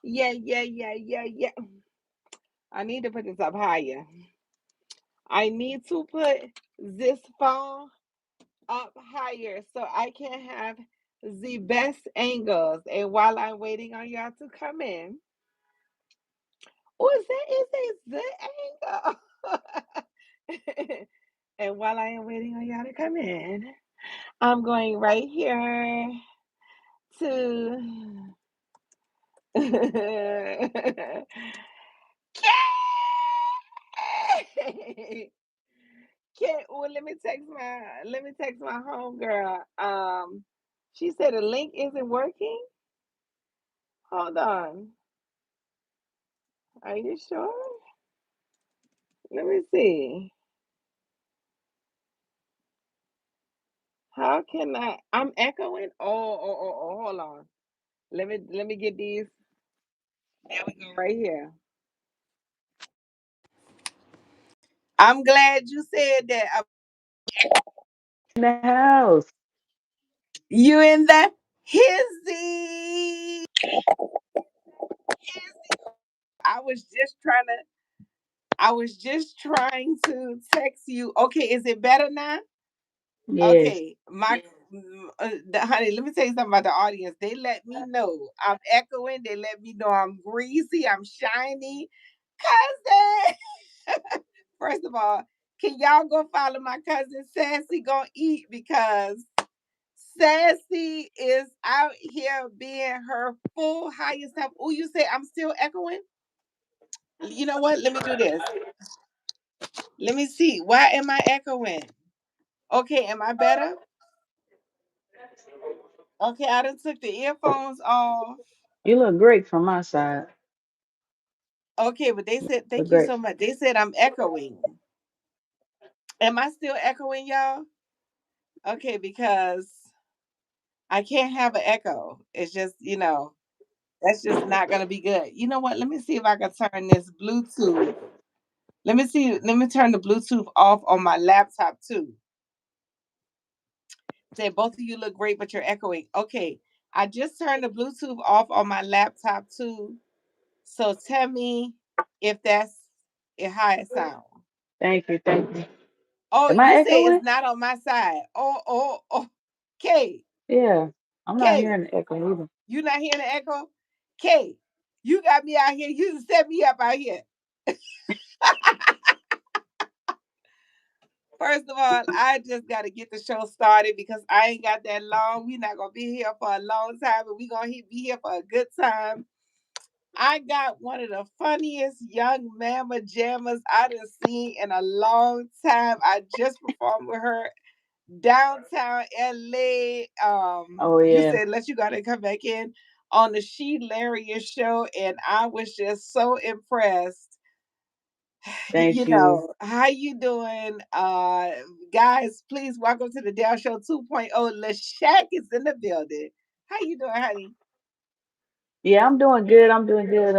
Yeah, yeah, yeah, yeah, yeah. I need to put this up higher. I need to put this phone up higher so I can have the best angles. And while I'm waiting on y'all to come in, oh, that is a good angle. And while I am waiting on y'all to come in, I'm going right here to Kay! Kay, well, let me text my homegirl. She said the link isn't working. Hold on. Are you sure? Let me see. How can I'm echoing. Oh, hold on. Let me get these. There we go, right here. I'm glad you said that. In the house. You in the hizzy. I was just trying to I was just trying to text you. Okay, is it better now? Yes. Okay, honey, let me tell you something about the audience. They let me know I'm echoing. They let me know I'm greasy. I'm shiny. Cousin, first of all, can y'all go follow my cousin Sassy Gonna Eat because Sassy is out here being her full highest self. Oh, you say I'm still echoing? You know what? Let me do this. Let me see. Why am I echoing? Okay, am I better? Okay, I done took the earphones off. You look great from my side. Okay, but they said Look thank you great. so much. They said I'm echoing. Am I still echoing, y'all? Okay, because I can't have an echo. It's just, that's just not gonna be good. You know what? Let me see if I can turn this Bluetooth. Let me see. Let me turn the Bluetooth off on my laptop too. Say both of you look great, but you're echoing. Okay, I just turned the Bluetooth off on my laptop too. So tell me if that's how it sounds. Thank you. Thank you. Oh, Am I you say it's echoing? not on my side. Oh. Kay, Yeah. I'm not Kay, hearing the echo either. you not hearing the echo? Kay, you got me out here. You set me up out here. First of all, I just got to get the show started because I ain't got that long. We not gonna be here for a long time, but we gonna be here for a good time. I got one of the funniest young mama jammers I done seen in a long time. I just performed with her downtown LA. Oh You yeah. said let you gotta come back in on the She Lariat show, and I was just so impressed. Thank you. How you doing? Guys, please welcome to the Dell Show 2.0. LaShaq is in the building. How you doing, honey? Yeah, I'm doing good. I'm doing good.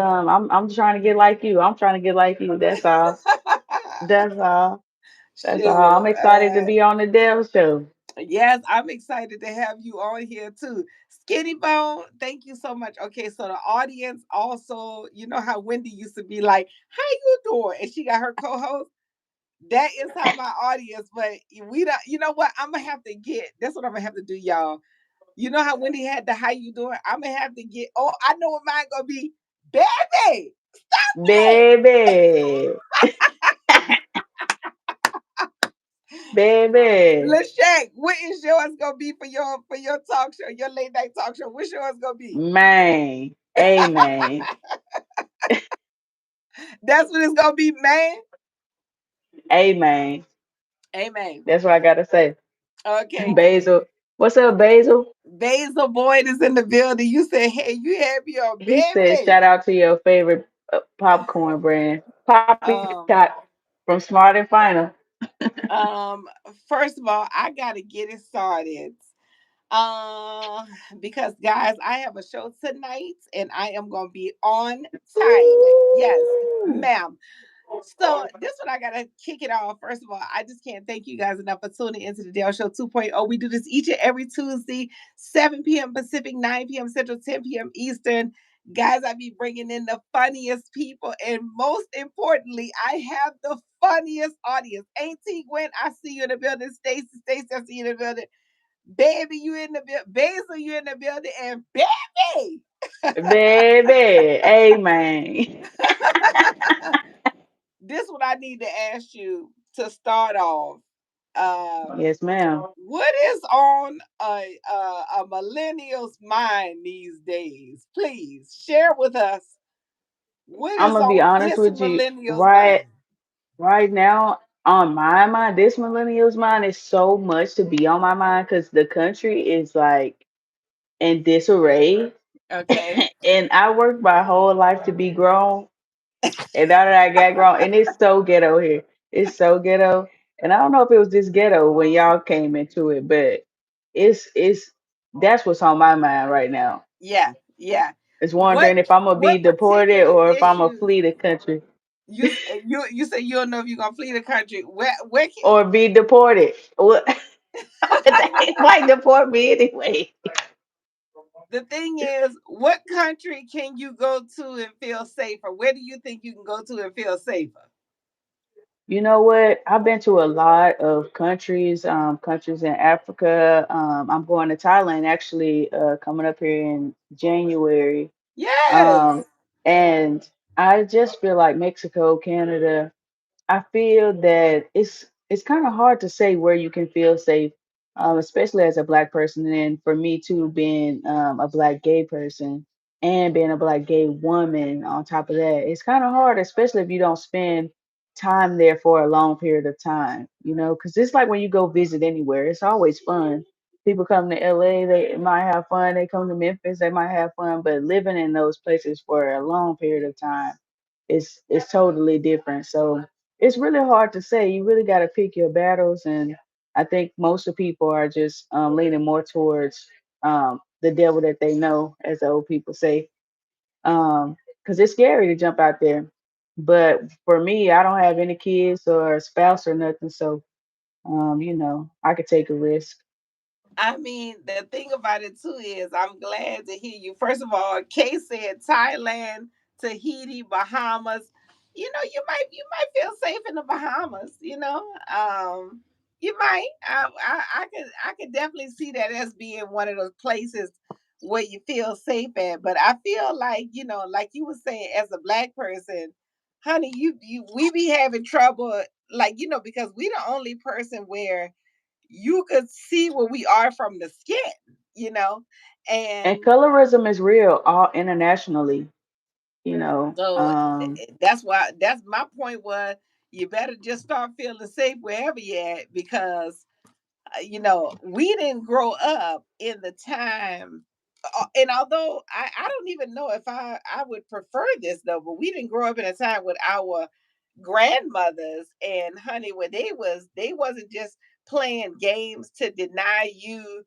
I'm trying to get like you. I'm trying to get like you. That's all. That's all. That's all. Shoot. I'm excited to be on the Dell show. Yes, I'm excited to have you on here too. Skinny Bone, thank you so much. Okay, so the audience also, you know how Wendy used to be like, "How you doing?" And she got her co-host. That is how my audience, but we don't. You know what? I'm gonna have to get. That's what I'm gonna have to do, y'all. You know how Wendy had the "How you doing?" I'm gonna have to get. Oh, I know what mine gonna be. Baby, stop Baby. Baby. LaShack, what is yours gonna be for your talk show, your late night talk show? What's yours gonna be? Man. Amen. That's what it's gonna be, man. Amen. Amen. That's what I gotta say. Okay. Basil. What's up, Basil? Basil Boyd is in the building. You said, hey, you have your He said, baby. shout out to your favorite popcorn brand, Um, Poppycock from Smart and Final. um, First of all, I gotta get it started. Uh, because guys, I have a show tonight and I am gonna be on time. Yes, Ooh. ma'am. So this one I gotta kick it off. First of all, I just can't thank you guys enough for tuning into the Dale Show 2.0. We do this each and every Tuesday, 7 p.m. Pacific, 9 p.m. Central, 10 p.m. Eastern. Guys, I be bringing in the funniest people, and most importantly, I have the funniest audience. Auntie Gwen, I see you in the building. Stacy, Stacy, I see you in the building. Baby, you in the building. Basil, you in the building, and baby. Baby, amen. This what I need to ask you to start off. Um, Yes, ma'am. what is on a millennial's mind these days? Please share with us what I'm is gonna be on honest this with you. millennial's Right, mind. right now, on my mind, this millennial's mind is so much to be on my mind because the country is like in disarray, Okay. and I worked my whole life to be grown, and now that I got grown, and it's so ghetto here. It's so ghetto, and I don't know if it was this ghetto when y'all came into it, but it's that's what's on my mind right now. Yeah, yeah. Is What wondering if I'm gonna be what deported particular or if I'm gonna issue flee the country you say you don't know if you're gonna flee the country? Where can or be deported. What? They might deport me anyway. the thing is, what country can you go to and feel safer? Where do you think you can go to and feel safer? You know what? I've been to a lot of countries, countries in Africa. I'm going to Thailand actually, coming up here in January. Yes. Um, and I just feel like Mexico, Canada. I feel that it's kind of hard to say where you can feel safe, especially as a black person. And for me too, being a black gay person and being a black gay woman on top of that, it's kind of hard, especially if you don't spend time there for a long period of time, because it's like when you go visit anywhere, it's always fun. People come to LA, they might have fun. They come to Memphis, they might have fun, but living in those places for a long period of time is totally different. So it's really hard to say. You really got to pick your battles, and I think most of people are just leaning more towards the devil that they know, as the old people say, because it's scary to jump out there. But for me, I don't have any kids or a spouse or nothing, so I could take a risk. I mean, the thing about it too is I'm glad to hear you. First of all, Kay said Thailand, Tahiti, Bahamas. You might feel safe in the Bahamas, You might. I could definitely see that as being one of those places where you feel safe at. But I feel like, like you were saying, as a black person, honey, we be having trouble, like, because we the only person where you could see where we are from the skin, you know? And And colorism is real, all internationally. You know, so that's my point was you better just start feeling safe wherever you're at because we didn't grow up in the time and although I don't even know if I would prefer this though, but we didn't grow up in a time with our grandmothers and honey where they wasn't just playing games to deny you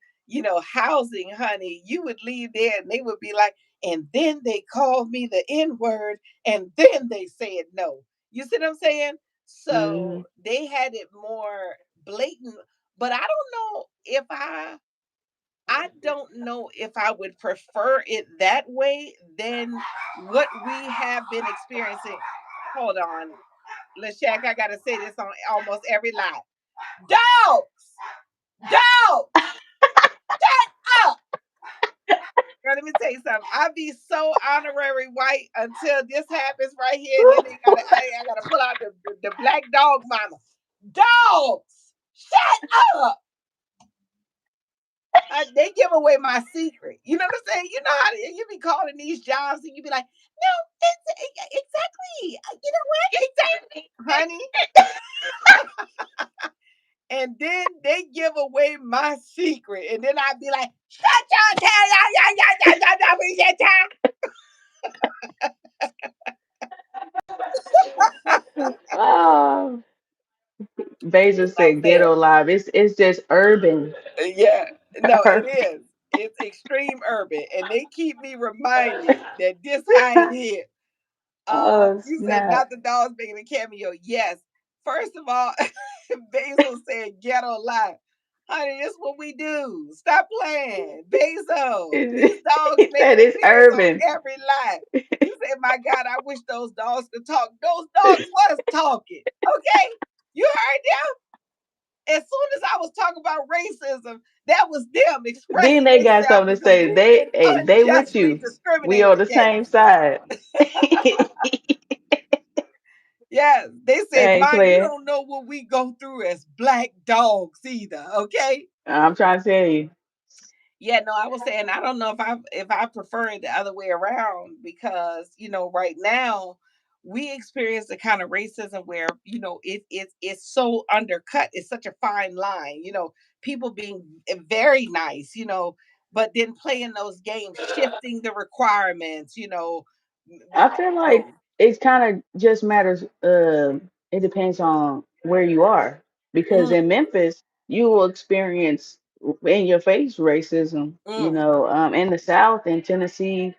housing, honey. You would leave there and they would be like, and then they called me the n-word and then they said no. You see what I'm saying? So mhm. they had it more blatant, but I don't know if I would prefer it that way than what we have been experiencing. Hold on, LaShaq, I gotta say this on almost every line. Dogs, dogs, up. Girl, let me tell you something. I be so honorary white until this happens right here, and then I gotta pull out the black dog mama. Dogs, shut up. They give away my secret. You know what I'm saying? You know how you be calling these jobs and you be like, no, exactly. You know what? Exactly, honey. And then they give away my secret, and then I'd be like, shut your tail, Oh, Basil like said that. ghetto live. It's just urban. Yeah, no, it Urban. is. It's extreme urban, and they keep me reminded that this how it is. Oh You said snap. not the dogs making a cameo. Yes. First of all, Basil said ghetto life. Honey, this what we do. Stop playing. Bezo. These dogs He make an said it's appearance on urban. every live. You say, my God, I wish those dogs could talk. Those dogs was talking. Okay? You heard them? As soon as I was talking about racism, that was them Then expressing they got themselves something to because say. we've been They with unjustly you. We discriminated on the against. same side. Yes, they I say, ain't "Ma, you playing. don't know what we go through as black dogs either." Okay. I'm trying to tell you. Yeah, no, I was saying I don't know if I prefer it the other way around because right now we experience the kind of racism where it's so undercut. It's such a fine line. People being very nice. But then playing those games, shifting the requirements. I feel like So. it kind of just matters. It depends on where you are, because Mm, in Memphis, you will experience in your face racism. mm, In the South, in Tennessee,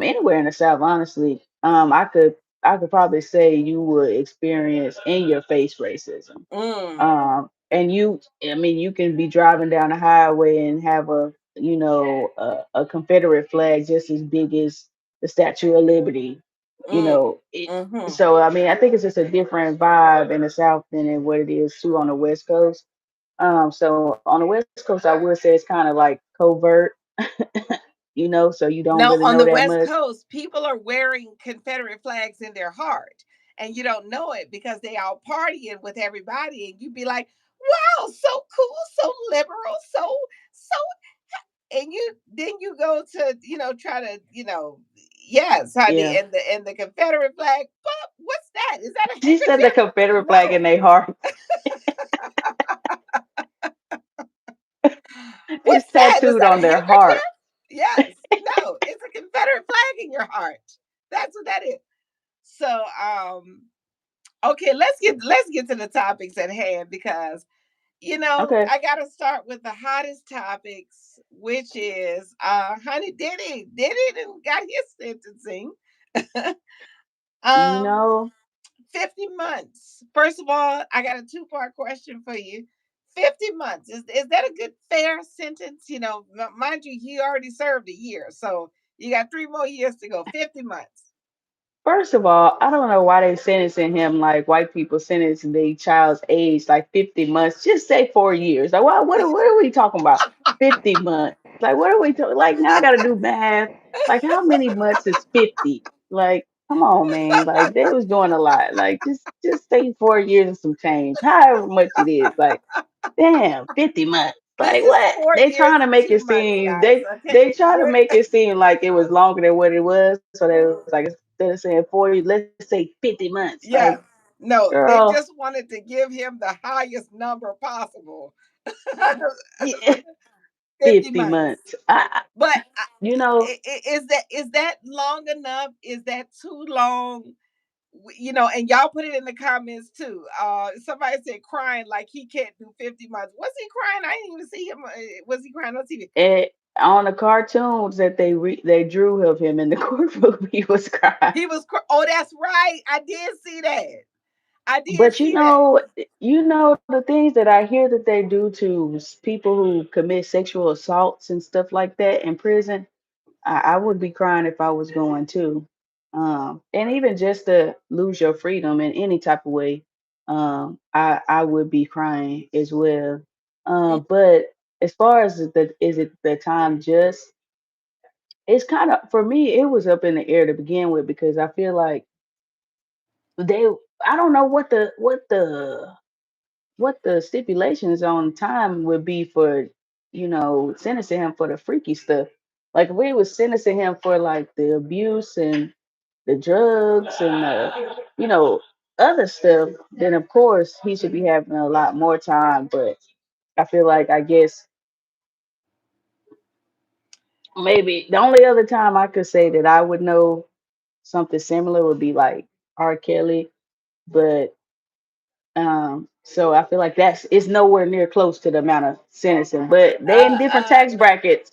anywhere in the South, honestly, I could probably say you would experience in your face racism. mm, And I mean, you can be driving down the highway and have a Confederate flag just as big as the Statue of Liberty. mm, It, mm-hmm. so I mean, I think it's just a different vibe in the South than in what it is too on the West Coast. So on the West Coast, I would say it's kind of like covert, so you don't really Now, know on the that West much. Coast, people are wearing Confederate flags in their heart, and you don't know it because they all partying with everybody, and you be like, "Wow, so cool, so liberal, so." And you go to try to yes, honey, Yeah, and the Confederate flag. But what's that? Is that a she said the handkerchief? Confederate flag in No. their heart. It's What's that? Is tattooed that a on their handkerchief? heart. Yes. No, it's a Confederate flag in your heart. That's what that is. So, okay, let's get to the topics at hand because Okay. I gotta start with the hottest topics, which is honey did it and got his sentencing. You um know, 50 months. First of all, I got a two-part question for you. 50 months. Is that a good fair sentence? Mind you, he already served a year. So you got 3 more years to go. 50 months. first of all, I don't know why they sentencing him like white people sentencing their child's age like 50 months. Just say 4 years. Like, what are we talking about? 50 months. Like, what are we talking? Like, now I got to do math. Like, how many months is 50? Like, come on, man. Like, they was doing a lot. Like, just say 4 years and some change, however much it is. Like, damn, 50 months. This Like, is what? four They years trying to and make two it months, seem guys. they Okay. try to make it seem like it was longer than what it was. So they was like, instead of saying 4 years, let's say 50 months. Like, Yes. No, girl, they just wanted to give him the highest number possible. yeah, 50 50 months. months. But You know, is that long enough? Is that too long? And y'all put it in the comments too. Somebody said crying like he can't do 50 months. Was he crying? I didn't even see him. Was he crying on TV? on the cartoons that they drew of him in the courtroom, he was crying. Oh, that's right. I did see that. I did But see that. the things that I hear that they do to people who commit sexual assaults and stuff like that in prison. I would be crying if I was going too. And even just to lose your freedom in any type of way, I would be crying as well. Mm, But as far as is it the time just, it's kind of, for me, it was up in the air to begin with, because I feel like they I don't know what the stipulations on time would be for, sentencing him for the freaky stuff. Like, if we was sentencing him for like the abuse and the drugs and other stuff, then of course he should be having a lot more time. But I feel like, I guess, maybe the only other time I could say that I would know something similar would be like R. Kelly. But so I feel like that's it's nowhere near close to the amount of sentencing. But they Uh, in different uh, tax brackets.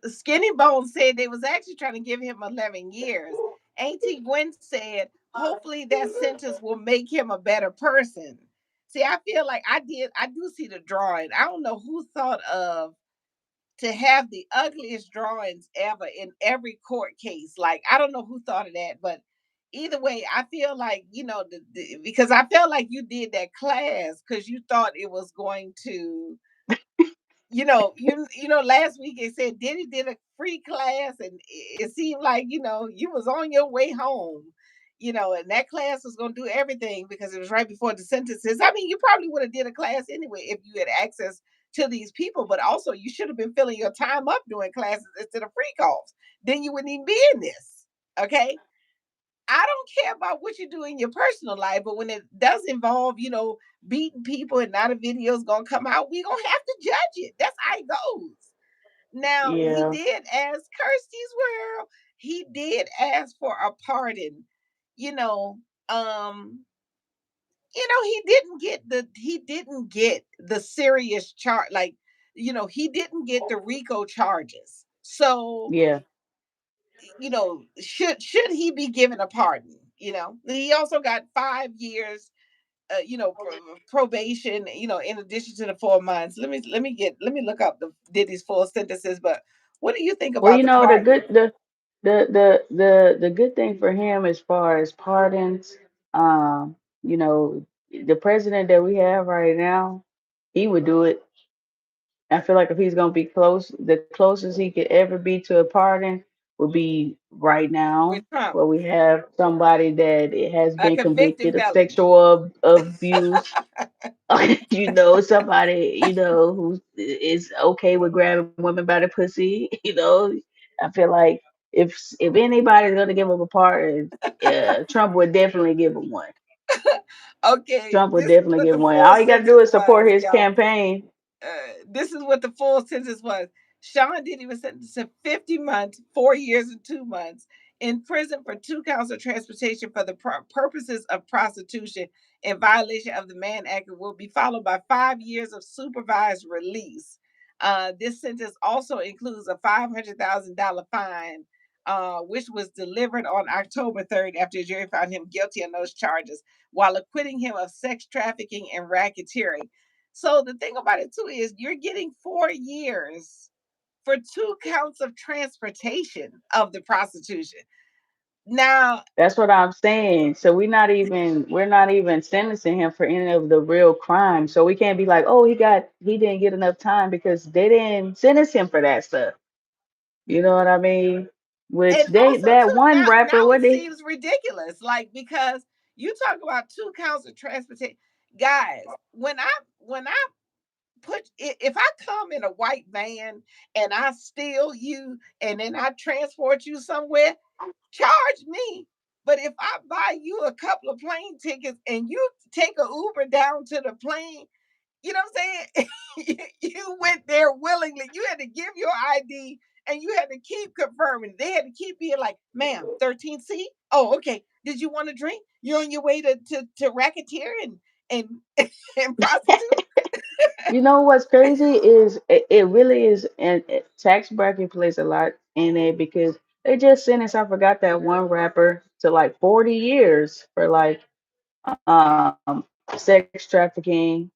Skinny Bones said they was actually trying to give him 11 years. Auntie Gwen said, hopefully that sentence will make him a better person. See, I feel like I do see the drawing. I don't know who thought of to have the ugliest drawings ever in every court case. Like, I don't know who thought of that, but either way, I feel like, because I felt like you did that class because you thought it was going to, last week it said Diddy did a free class, and it seemed like you was on your way home, and that class was going to do everything because it was right before the sentences. I mean, you probably would have did a class anyway if you had access to these people, but also you should have been filling your time up doing classes instead of free calls. Then you wouldn't even be in this. Okay. I don't care about what you do in your personal life, but when it does involve, beating people and not a video is gonna come out, we gonna have to judge it. That's how it goes. Now he Yeah, did ask Kirsty's World. He did ask for a pardon. You know, um, he didn't get the serious charge. Like, he didn't get the RICO charges. So yeah. should he be given a pardon? He also got 5 years, probation. In addition to the 4 months. Let me look up the Diddy's full sentences. But what do you think Well, about you the know, the pardon? good the good thing for him as far as pardons, um, you know, the president that we have right now, he would do it. I feel like if he's gonna be close, the closest he could ever be to a pardon would be right With now, Trump, where we have somebody that it has a been convicted convicted of felon. sexual abuse. Somebody, who is okay with grabbing women by the pussy. I feel like if anybody's gonna give him a pardon, Trump would definitely give him one. Okay, Trump would this is definitely what give the him one. full All you gotta do sentence is support was, his y'all. campaign. This is what the full sentence was. Sean Diddy was sentenced to 50 months, 4 years and 2 months in prison for 2 counts of transportation for the purposes of prostitution in violation of the Mann Act, and will be followed by 5 years of supervised release. This sentence also includes a $500,000 fine, which was delivered on October 3rd after a jury found him guilty on those charges, while acquitting him of sex trafficking and racketeering. So the thing about it too is you're getting 4 years for 2 counts of transportation of the prostitution. Now, That's what I'm saying. So we're not even sentencing him for any of the real crimes. So we can't be like, oh, he didn't get enough time because they didn't sentence him for that stuff. You know what I mean? Which and they also that too, one now rapper, what it they seems ridiculous. Like, because you talk about 2 counts of transportation. Guys, when I if I come in a white van and I steal you and then I transport you somewhere, charge me. But if I buy you a couple of plane tickets and you take a Uber down to the plane, you know what I'm saying? You went there willingly. You had to give your ID and you had to keep confirming. They had to keep being like, ma'am, 13th seat? Oh, okay. Did you want a drink? You're on your way to racketeer and and prostitute? You know what's crazy is it really is, and tax bracket plays a lot in it because they just sentenced, I forgot that one rapper to like 40 years for like sex trafficking,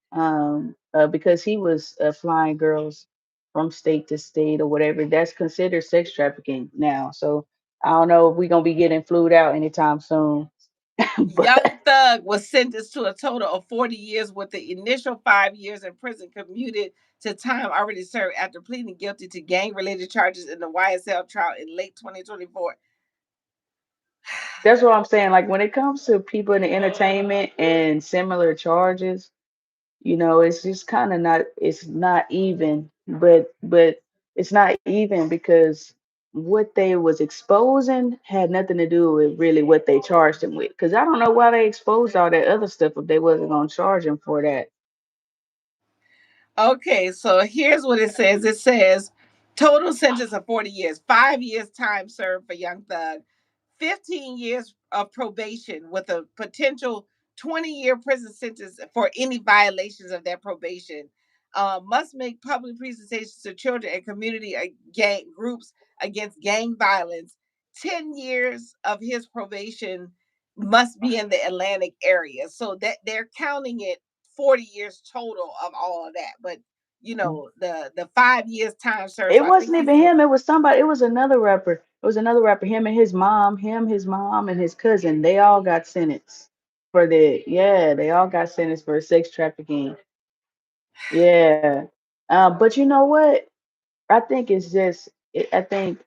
because he was flying girls from state to state or whatever. That's considered sex trafficking now. So I don't know if we're gonna be getting flued out anytime soon. But Young Thug was sentenced to a total of 40 years, with the initial 5 years in prison commuted to time already served after pleading guilty to gang related charges in the YSL trial in late 2024. that's what I'm saying. Like when it comes to people in the entertainment and similar charges, it's just kind of not, it's not even, but it's not even because what they was exposing had nothing to do with really what they charged him with. Because I don't know why they exposed all that other stuff if they wasn't gonna charge him for that. Okay, so here's what it says. It says total sentence of 40 years, 5 years time served for Young Thug, 15 years of probation with a potential 20-year prison sentence for any violations of that probation. Must make public presentations to children and community gang groups against gang violence. 10 years of his probation must be in the Atlantic area. So that they're counting it 40 years total of all of that. But the 5 years time served. So It I think wasn't he's even him. It was somebody. It was another rapper. It was another rapper. Him, his mom, and his cousin. They all got sentenced for the. Yeah, they all got sentenced for sex trafficking. Yeah. But you know what? I think it's just. I think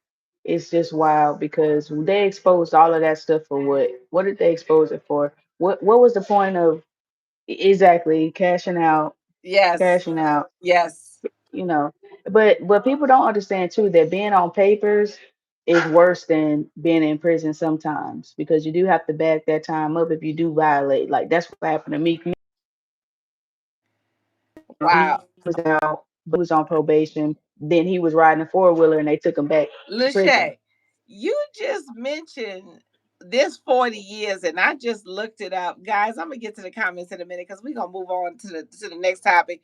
it's just wild because they exposed all of that stuff for what? What did they expose it for? What was the point of exactly cashing out? yes, Cashing out. yes. You know. But people don't understand too that being on papers is worse than being in prison sometimes because you do have to back that time up if you do violate. Like that's what happened to me. He Wow. was out, but he was on probation. Then he was riding a four wheeler and they took him back to prison. LaShaq, you just mentioned this 40 years, and I just looked it up. Guys, I'm gonna get to the comments in a minute because we're gonna move on to the next topic.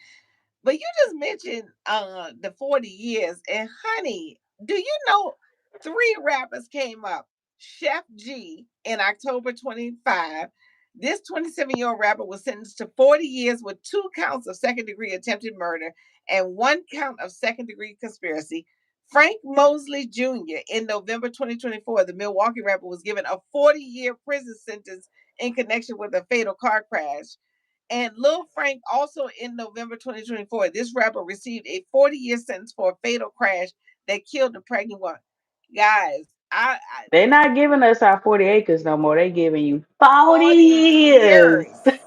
But you just mentioned the 40 years. And honey, do you know three rappers came up? Chef G in October 25. This 27-year-old rapper was sentenced to 40 years with 2 counts of second degree attempted murder and 1 count of second degree conspiracy. Frank Mosley Jr. in November 2024, the Milwaukee rapper was given a 40-year prison sentence in connection with a fatal car crash. And Lil Frank also in November 2024, this rapper received a 40-year sentence for a fatal crash that killed the pregnant woman. Guys, I They're not giving us our 40 acres no more. They giving you 40 40 years. years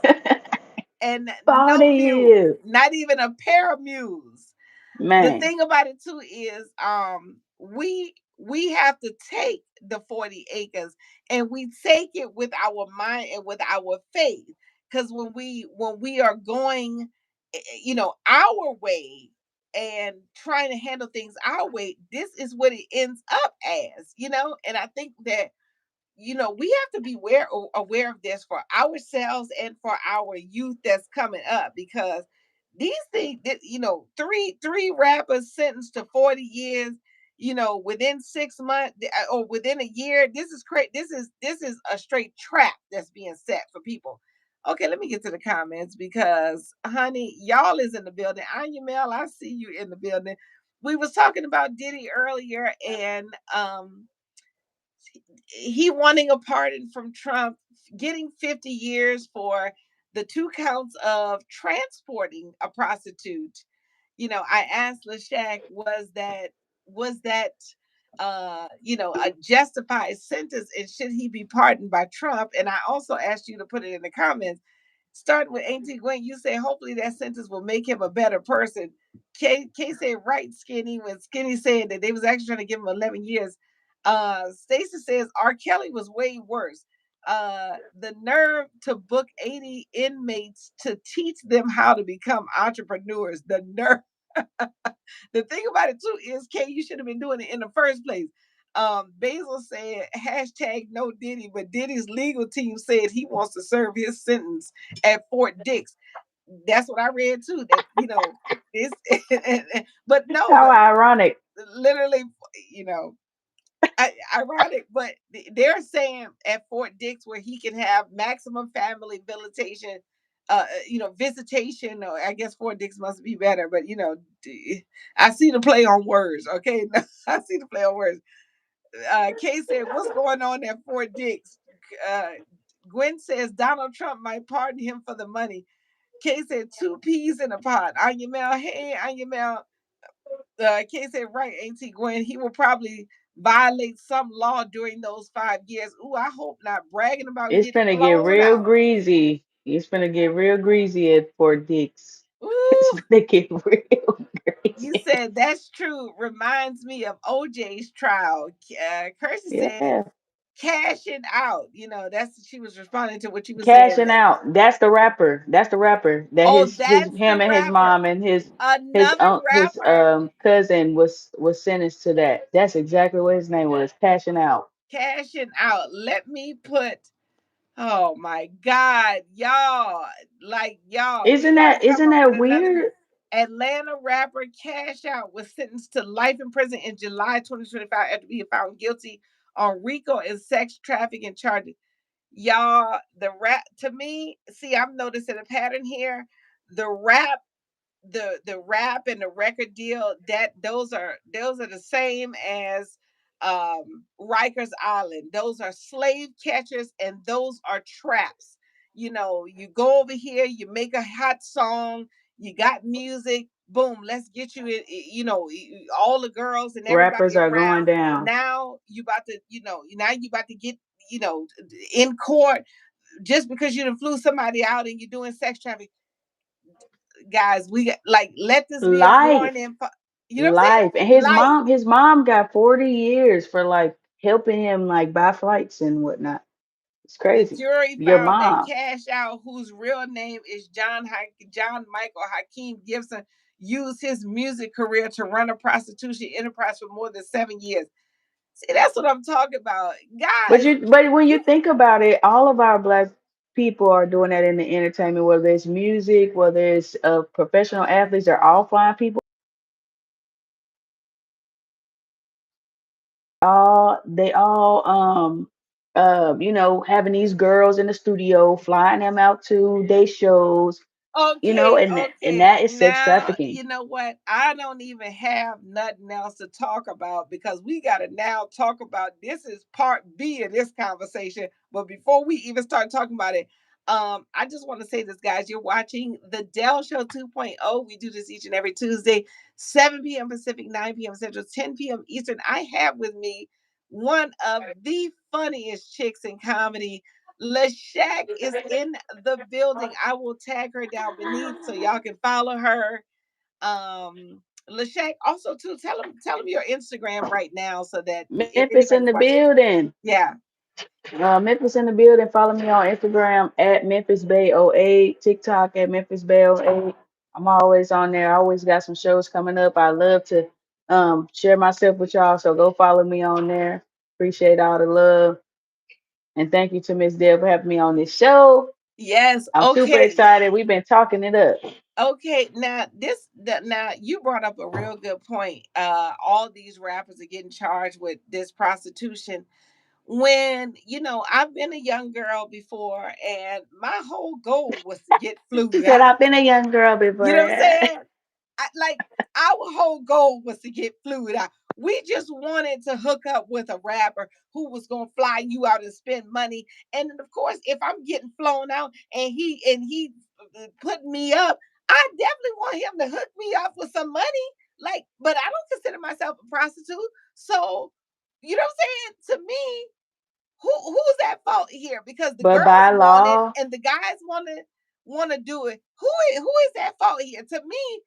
and 40 no mule, years. not even a pair of mules. The Man, thing about it too is we have to take the 40 acres and we take it with our mind and with our faith, because when we are going our way and trying to handle things our way, this is what it ends up as. And I think that we have to be aware of this for ourselves and for our youth that's coming up, because these things that three rappers sentenced to 40 years, within 6 months, or within a year. This is crazy. This is a straight trap that's being set for people. Okay, let me get to the comments because honey, y'all is in the building. Anya Mel, I see you in the building. We was talking about Diddy earlier, and he wanting a pardon from Trump, getting 50 years for the 2 counts of transporting a prostitute. I asked LaShaq, was that a justified sentence, and should he be pardoned by Trump? And I also asked you to put it in the comments. Starting with Auntie Gwen, you say hopefully that sentence will make him a better person. K said right, Skinny, when Skinny said that they was actually trying to give him 11 years. Stacy says R. Kelly was way worse. The nerve to book 80 inmates to teach them how to become entrepreneurs. The nerve. The thing about it too is, Kay, you should have been doing it in the first place. Basil said hashtag no Diddy, but Diddy's legal team said he wants to serve his sentence at Fort Dix. That's what I read too. That this, but no, how but ironic. literally, you know, ironic, but they're saying at Fort Dix where he can have maximum family visitation, visitation, or I guess Fort Dix must be better, but I see the play on words. Okay, I see the play on words. Kay said, "What's going on at Fort Dix?" Uh, Gwen says Donald Trump might pardon him for the money. Kay said, two peas in a pot. Anya Mel, hey, Anya Mel. Kay said, right, Auntie Gwen, he will probably violate some law during those 5 years. Ooh, I hope not. Bragging about It's getting gonna get flown real out. greasy. It's gonna get real greasy at Fort Dix. It's Ooh, gonna get real you greasy. said that's true. Reminds me of OJ's trial. Kirsty said, Yeah. cashing out. She was responding to what you were saying. Cashing out. That's the rapper. That's the rapper. That Oh, his that's the him and his rapper. mom and his Another his rapper cousin was sentenced to that. That's exactly what his name was. Cashing out. cashing out. Let me put, oh my God, y'all, like y'all, we got to come Isn't up with that another name. weird? Atlanta rapper Cash Out was sentenced to life in prison in July 2025 after being found guilty on RICO and sex trafficking charges. Y'all, the rap to me, see, I'm noticing a pattern here. the rap the rap and the record deal, that those are the same as Rikers Island. Those are slave catchers and those are traps. You go over here, you make a hot song, you got music, boom, let's get you in, all the girls and Rappers everybody are going around. down. Now you about to get, you know, in court just because you done flew somebody out and you're doing sex trafficking. Guys, we got, like, let this be a Life, warning for, you know what I'm life, and saying? Life. his mom got 40 years for like helping him like buy flights and whatnot. It's The crazy. jury Your found that mom. Cash Out, whose real name is John Michael Hakeem Gibson, used his music career to run a prostitution enterprise for more than 7 years. See, that's what I'm talking about, guys. But when you You think about it, all of our black people are doing that in the entertainment, whether it's music, whether it's professional athletes, they're all flying people. They all having these girls in the studio, flying them out to day shows, Okay, and okay. that is sex Now, trafficking. you know what? I don't even have nothing else to talk about because we got to now talk about, this is part B of this conversation. But before we even start talking about it, I just want to say this, guys. You're watching the Dell Show 2.0. We do this each and every Tuesday, 7 p.m. Pacific, 9 p.m. Central, 10 p.m. Eastern. I have with me one of the funniest chicks in comedy. LaShaq is in the building. I will tag her down beneath so y'all can follow her. LaShaq, also too, tell them your Instagram right now so that if Memphis in anybody's the watching. building. Yeah. Memphis in the building. Follow me on Instagram at Memphis Bay '08, TikTok at Memphis Bay '08. I'm always on there. I always got some shows coming up. I love to share myself with y'all. So go follow me on there. Appreciate all the love. And thank you to Miss Deb for having me on this show. Yes. I'm super Okay. excited. We've been talking it up. Okay. Now you brought up a real good point. All these rappers are getting charged with this prostitution. When, I've been a young girl before and my whole goal was to get She flued said, out. I've been a young girl You know what I'm before. saying? Like, our whole goal was to get fluid out. We just wanted to hook up with a rapper who was gonna fly you out and spend money. And then, of course, if I'm getting flown out and he put me up, I definitely want him to hook me up with some money. Like, but I don't consider myself a prostitute. So, you know what I'm saying? To me, who's at fault here? Because the But girls by want it law, and the guys want to do it. Who is at fault here? To me,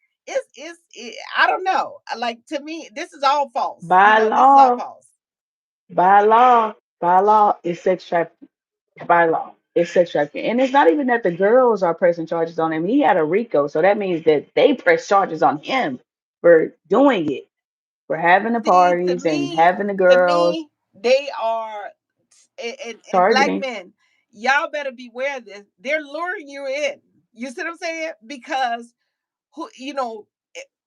I don't know. Like, to me, this is all false. by This is all law, false. by law, it's sex trafficking. By law, it's sex trafficking. And it's not even that the girls are pressing charges on him. He had a RICO, so that means that they press charges on him for doing it, for having the See, parties and having the girls they are, and black targeting. men, y'all better beware of this. They're luring you in. You see what I'm saying? Because who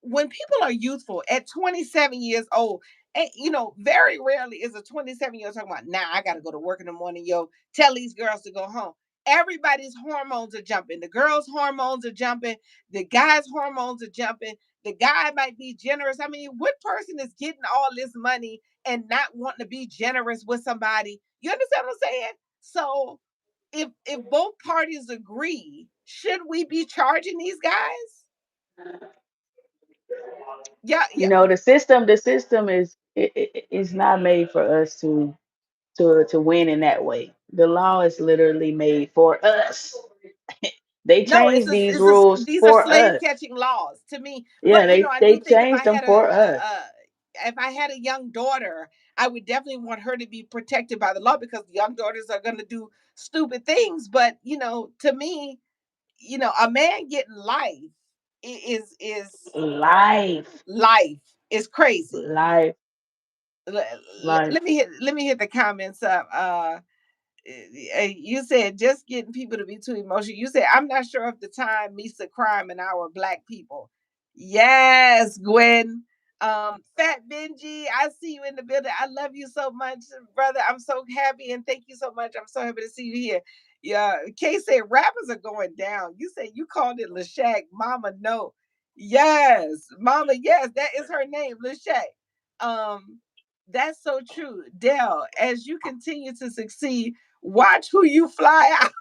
when people are youthful at 27 years old, and very rarely is a 27-year-old talking about, nah, I gotta go to work in the morning, yo, tell these girls to go home. Everybody's hormones are jumping. The girls' hormones are jumping, the guys' hormones are jumping. The guy might be generous. I mean, what person is getting all this money and not wanting to be generous with somebody? You understand what I'm saying? So if both parties agree, should we be charging these guys? Yeah, yeah. The system is not made for us to win in that way. The law is literally made for us. They No, changed these rules these are for slave us. catching laws to me. Yeah, But they I they do think if changed I them had for us. if I had a young daughter, I would definitely want her to be protected by the law because young daughters are going to do stupid things. But to me, a man getting life is Life, life is crazy. life, Let, life. let me hit the comments up. You said just getting people to be too emotional. You said, I'm not sure if the time meets the crime in our black people. Yes, Gwen. Fat Benji, I see you in the building. I love you so much, brother. I'm so happy and thank you so much. I'm so happy to see you here. Yeah, Kay said rappers are going down. You said you called it LaShaq. Mama, no. Yes, Mama, yes, that is her name, LaShaq. Um, that's so true. Dell, as you continue to succeed, watch who you fly out.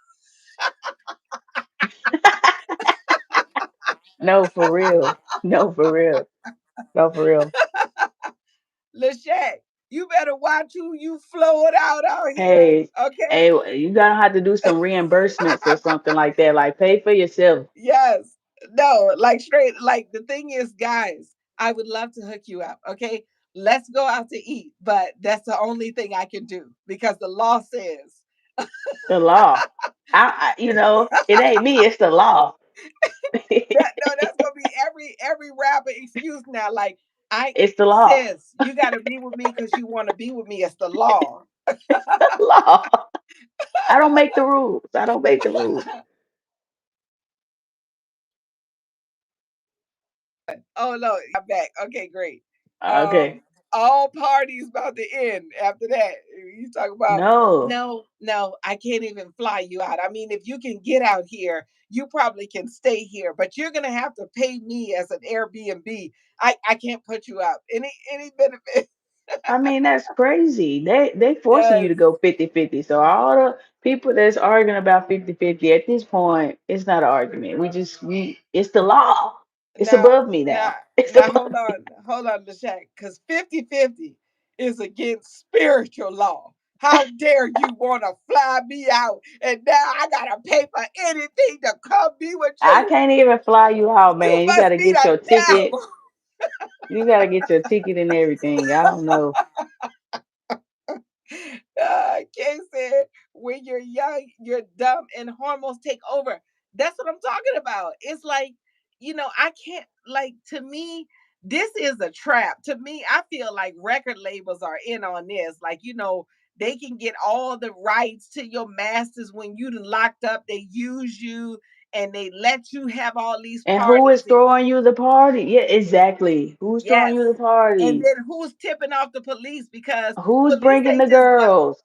No, for real. No, for real. No, for real. LaShaq, you better watch who you float out here. Hey, Okay? hey, you gotta have to do some reimbursements or something like that. Like pay for yourself. Yes. No, like straight, like the thing is, guys, I would love to hook you up. Okay. Let's go out to eat. But that's the only thing I can do because the law says The law. It ain't me, it's the law. that no, that's gonna be every rapper excuse now. Like, I It's the law. sis, you gotta be with me because you want to be with me. It's the law. The law. I don't make the rules. I don't make the rules. Oh no, I'm back. Okay, great. Okay. All parties about to end after that. You talk about No. no, no, I can't even fly you out. I mean, if you can get out here, you probably can stay here, but you're gonna have to pay me as an Airbnb. I can't put you out. Any benefit. I mean, that's crazy. They forcing you Yes. to go 50-50. So all the people that's arguing about 50-50 at this point, it's not an argument. We it's the law. It's Now, above me now, now. It's now, above me. hold on, LaShack, because 50-50 is against spiritual law. How dare you want to fly me out and now I gotta pay for anything to come be with I you? can't even fly you out, You man. You must gotta be get the your ticket. devil. You gotta get your ticket and everything. I don't know. Kay said, when you're young, you're dumb and hormones take over. That's what I'm talking about. It's like, I can't, like, to me, this is a trap. To me, I feel like record labels are in on this. Like, they can get all the rights to your masters when you done locked up. They use you and they let you have all these And who parties. is throwing you the party? Yeah, exactly. Who's throwing Yes. you the And party? then who's tipping off the police? Because Who's police bringing the ain't just go. girls?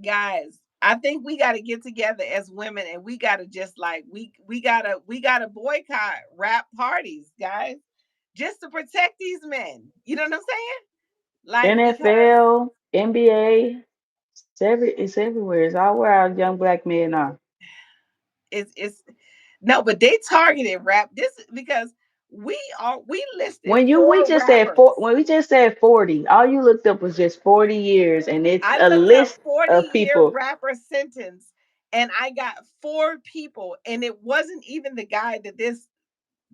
Guys, I think we got to get together as women and we got to just like we got to boycott rap parties, guys, just to protect these men. You know what I'm saying? Like, because NFL, NBA, it's everywhere. It's all where our young black men are. it's no, but they targeted rap this because we listed We four just said four, rappers. when we just said 40, all you looked up was just 40 years, and it's I a looked up list of 40-year people. rapper sentence and I got four people and it wasn't even the guy that this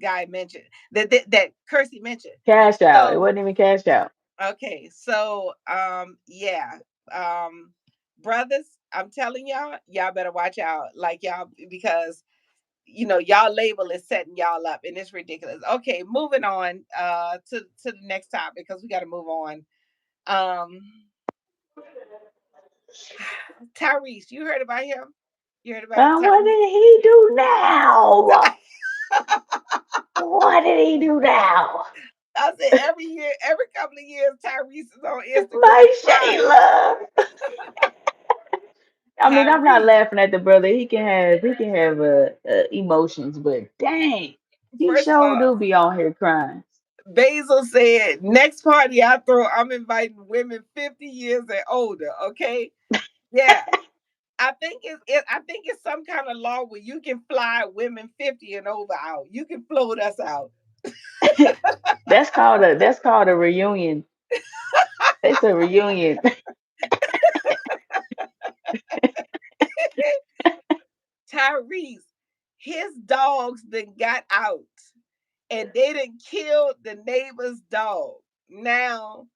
guy mentioned that Kersey mentioned. Cash out. It So wasn't even cash out. okay, so yeah, um, brothers, I'm telling y'all better watch out, like y'all, because y'all label is setting y'all up and it's ridiculous. Okay, moving on to the next topic because we got to move on. Um, Tyrese, you heard about him? You heard about What Tyrese? did he do now? What did he do now? I said every year, every couple of years, Tyrese is on Instagram My crying. Shayla. I mean, I'm not Tyrese, laughing at the brother. He can have emotions, but dang, he first of sure all, do be on here crying. Basil said, next party I throw, I'm inviting women 50 years and older. Okay. Yeah. I think it's some kind of law where you can fly women 50 and over out. You can float us out. That's called a reunion. It's a reunion. Tyrese, his dogs then got out and they didn't kill the neighbor's dog. Now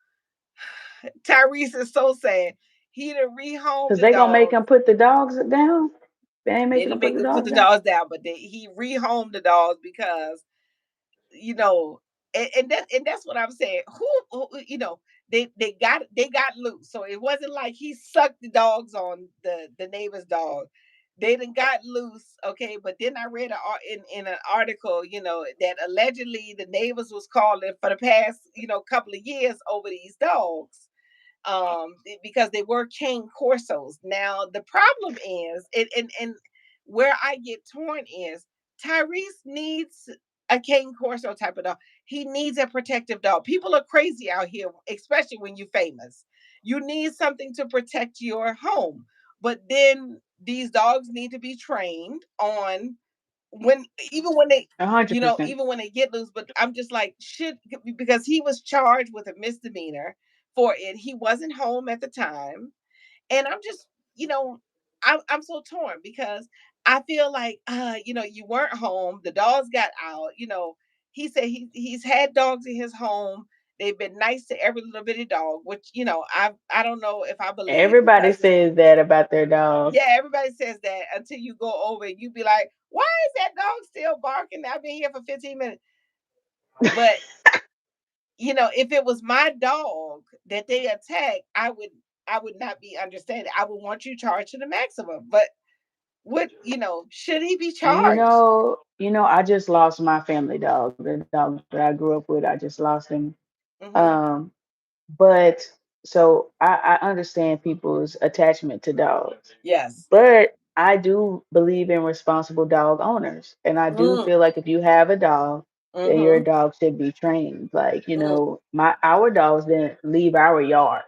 Tyrese is so sad. He done rehomed Cause the they gonna make dogs. him put the dogs down. They ain't They making him didn't put make the them put dogs the down. dogs down, but he rehomed the dogs because you know, and that's what I'm saying. Who they got loose, so it wasn't like he sucked the dogs on the neighbor's dog. They done got loose, okay. But then I read in an article, that allegedly the neighbors was calling for the past couple of years over these dogs. because they were cane corsos. Now the problem is, and where I get torn is, Tyrese needs a cane corso type of dog. He needs a protective dog. People are crazy out here, especially when you're famous. You need something to protect your home, but then these dogs need to be trained on when, even when they, 100%. even when they get loose. But I'm just like, should, because he was charged with a misdemeanor for it. He wasn't home at the time, and I'm just, you know, I'm so torn because I feel like, you weren't home, the dogs got out. He said he's had dogs in his home. They've been nice to every little bitty dog, which, I don't know if I believe, Everybody because says that about their dog. yeah, everybody says that until you go over and you be like, why is that dog still barking? I've been here for 15 minutes. But if it was my dog that they attacked, I would not be understanding. I would want you charged to the maximum. But should he be And charged? I just lost my family dog, the dog that I grew up with. I just lost him. Hmm. Um, but so I understand people's attachment to dogs. Yes. But I do believe in responsible dog owners. And I do Mm. feel like if you have a dog, then your Hmm. dog should be trained. Like, Mm. my our dogs didn't leave our yard.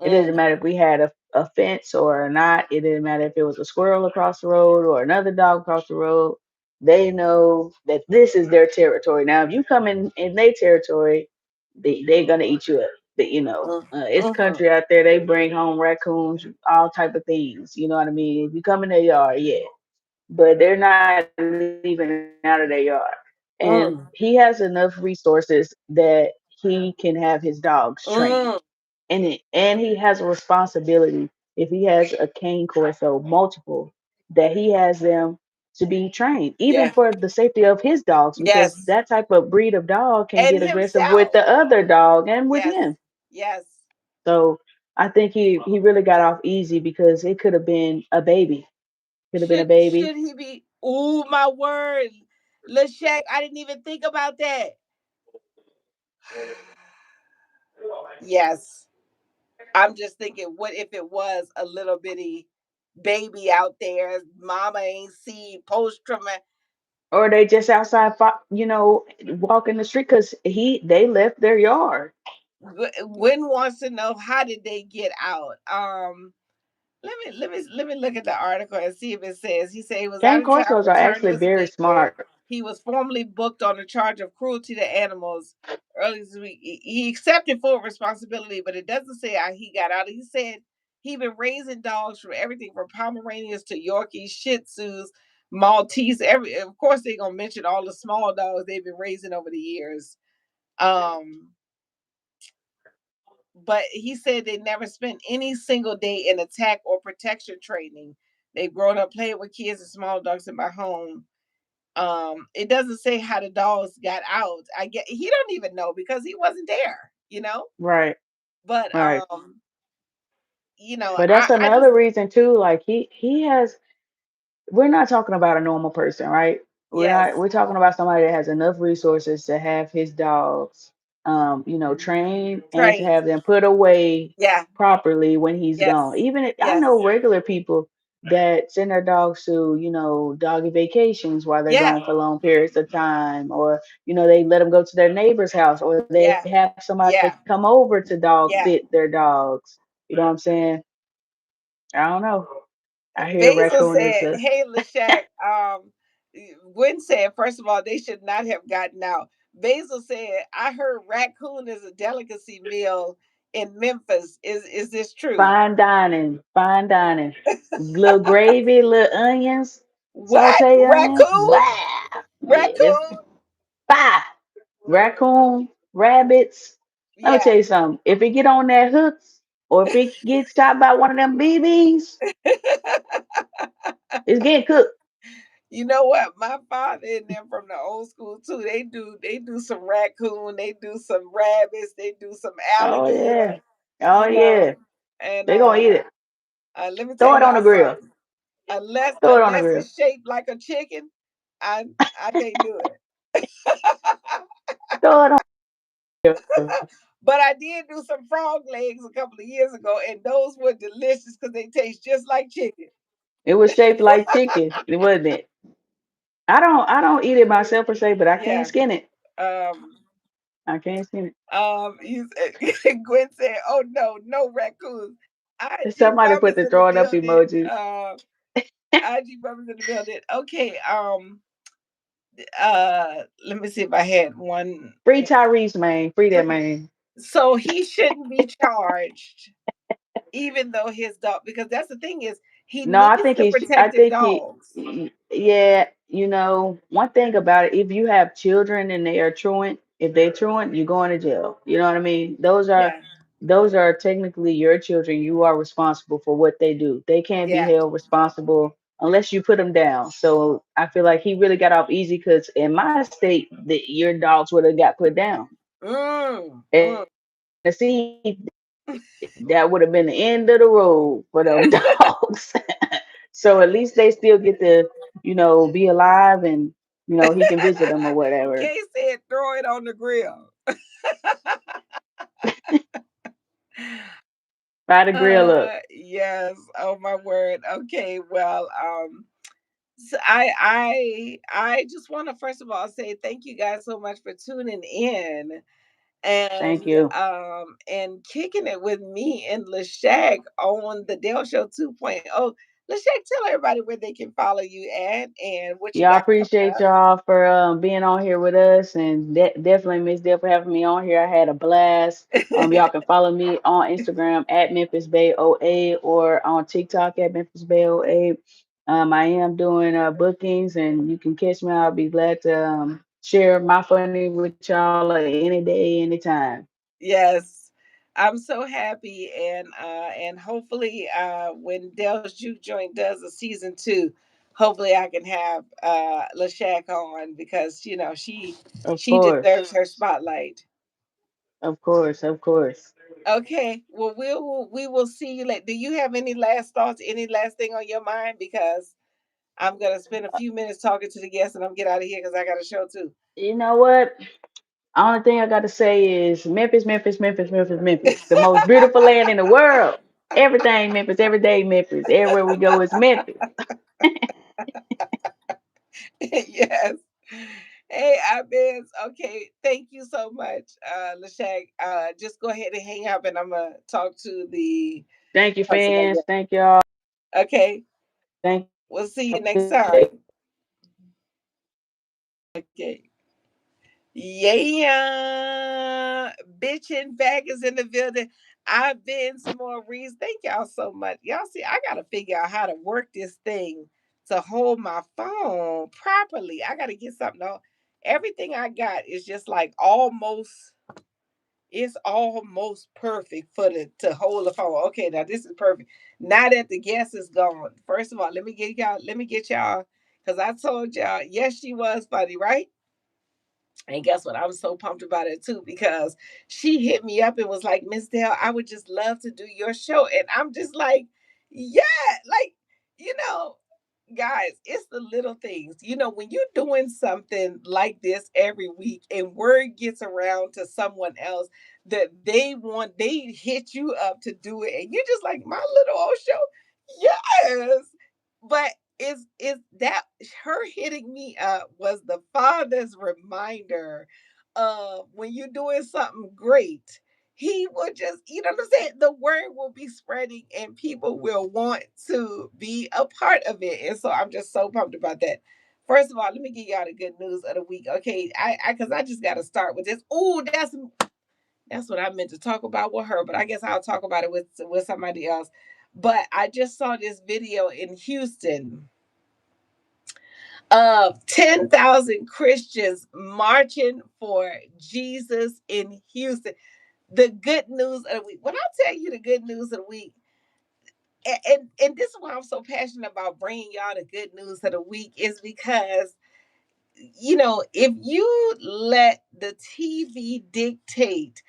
It doesn't Mm. matter if we had a fence or not. It didn't matter if it was a squirrel across the road or another dog across the road. They know that this is their territory. Now, if you come in their territory, they're gonna eat you up. It's Mm. country out there. They bring home raccoons, all type of things. You know what I mean? If you come in their yard, yeah, but they're not leaving out of their yard. And he has enough Mm. resources that he can have his dogs trained, Mm. and he has a responsibility if he has a cane corso, multiple, that he has them to be trained, even Yeah. for the safety of his dogs, because Yes. that type of breed of dog can And get aggressive with himself. the other dog and with Yes. him. Yes. So I think he really got off easy because it could have been a baby. Could have been a baby. Should he be? Oh my word, LaShaq! I didn't even think about that. Yes, I'm just thinking, what if it was a little bitty baby out there? Mama ain't see post traumatic. Or they just outside, walking the street because they left their yard. Gwen wants to know, how did they get out? Let me look at the article and see if it says. He said he was out Cane of town, corsos are returned actually very yesterday. smart. He was formally booked on a charge of cruelty to animals early this week. He accepted full responsibility, but it doesn't say how he got out. He said he been raising dogs from everything from Pomeranians to Yorkies, Shih Tzus, Maltese. Of course, they're gonna mention all the small dogs they've been raising over the years. Um, but he said they never spent any single day in attack or protection training. They've grown up playing with kids and small dogs in my home. It doesn't say how the dogs got out. I get he don't even know because he wasn't there. Right, But right. But that's I just another reason too. Like he has we're not talking about a normal person, right? yes, We're talking about somebody that has enough resources to have his dogs trained and to trained. have them put away Yeah, properly when he's gone. yes, I yes, know regular people that send their dogs to, doggy vacations while they're yeah, gone for long periods of time, or they let them go to their neighbor's house, or they have yeah, somebody to come yeah, over to dog sit yeah. their dogs. You know what I'm saying? I don't know. I hear Basil raccoon is said, a "Hey, LaShaq, Gwen said, first of all, they should not have gotten out." Basil said, "I heard raccoon is a delicacy meal in Memphis. Is this true?" fine dining, fine dining. Little gravy, little onions, What? saute onions. Raccoon? Wow. Yeah, just Raccoon? bye. Raccoon, rabbits. Let me tell Yeah. you something. If it get on that hooks, or if it gets shot by one of them BBs, it's getting cooked. You know what? My father and them from the old school too. They do some raccoon, they do some rabbits, they do some Oh yeah. alligator, Oh you know. yeah. And They gonna eat it. let me tell Throw it on the y'all grill. something. Unless Throw it on the unless grill. it's shaped like a chicken, I can't do it. Throw it on the grill. But I did do some frog legs a couple of years ago, and those were delicious because they taste just like chicken. It was shaped like chicken, wasn't it? I don't eat it myself per se, but I can't Yeah. skin it. Um. I can't skin it. You said, Gwen said, "Oh no, no raccoons." IG Somebody put Mama's the in the throwing up building. emoji. IG Mama's in the building. Okay. Let me see if I had one. Free Tyrese, man. Free that man. So he shouldn't be charged, even though his dog. Because that's the thing is, he No, I needs think to he's. I protect the think dogs. yeah. One thing about it, if you have children and they are truant, if they truant, you're going to jail. You know what I mean? Yeah. Those are technically your children. You are responsible for what they do. They can't be Yeah. held responsible unless you put them down. So I feel like he really got off easy because in my state, your dogs would have got put down. Mm, And mm. see, that would have been the end of the road for them dogs. So at least they still get to, be alive and, he can visit them or whatever. Kay said, "Throw it on the grill." Fry the grill up. Yes. Oh my word. Okay. Well, so I just want to first of all say thank you guys so much for tuning in Thank you. and kicking it with me and LaShaq on the Dale Show 2.0. LaShaq, tell everybody where they can follow you at and what you Y'all got coming appreciate up. y'all for being on here with us, and definitely Miss Deb for having me on here. I had a blast. Y'all can follow me on Instagram at Memphis Bay OA or on TikTok at Memphis Bay OA. I am doing bookings, and you can catch me. I'll be glad to share my funny with y'all any day, anytime. Yes. I'm so happy and hopefully when Dell's Juke Joint does a season 2, hopefully I can have LaShaq on because Of she deserves course, her spotlight. of course, of course. Okay. Well, we will see you later. Do you have any last thoughts, any last thing on your mind? Because I'm gonna spend a few minutes talking to the guests and I'm get out of here because I got a show too. You know what? Only thing I got to say is Memphis, Memphis, Memphis, Memphis, Memphis, the most beautiful land in the world. Everything Memphis, every day Memphis. Everywhere we go is Memphis. Yes. Hey, Abez. Okay, thank you so much, Lashak. Just go ahead and hang up, and I'm gonna talk to the Thank you, person fans. again. Thank y'all. Okay, Thank we'll see you. you Have a next good day. time. Okay. Yeah, bitchin' back is in the building. I've been some more reads. Thank y'all so much. Y'all see, I gotta figure out how to work this thing to hold my phone properly. I gotta get something on. Everything I got is just like almost it's almost perfect for the to hold the phone. Okay, now this is perfect. Now that the guest is gone, first of all, let me get y'all, because I told y'all, yes, she was funny, right? And guess what? I was so pumped about it too because she hit me up and was like, Miss Dale, I would just love to do your show. And I'm just like, yeah, like, you know, guys, it's the little things. When you're doing something like this every week and word gets around to someone else that they hit you up to do it, and you're just like, my little old show, yes. But is that her hitting me up was the father's reminder of when you're doing something great, he will just, what I'm saying? The word will be spreading and people will want to be a part of it. And so I'm just so pumped about that. First of all, let me give y'all the good news of the week. Okay, because I just got to start with this. Oh, that's what I meant to talk about with her, but I guess I'll talk about it with somebody else. But I just saw this video in Houston of 10,000 Christians marching for Jesus in Houston. The good news of the week. When I tell you the good news of the week, and this is why I'm so passionate about bringing y'all the good news of the week, is because if you let the TV dictate,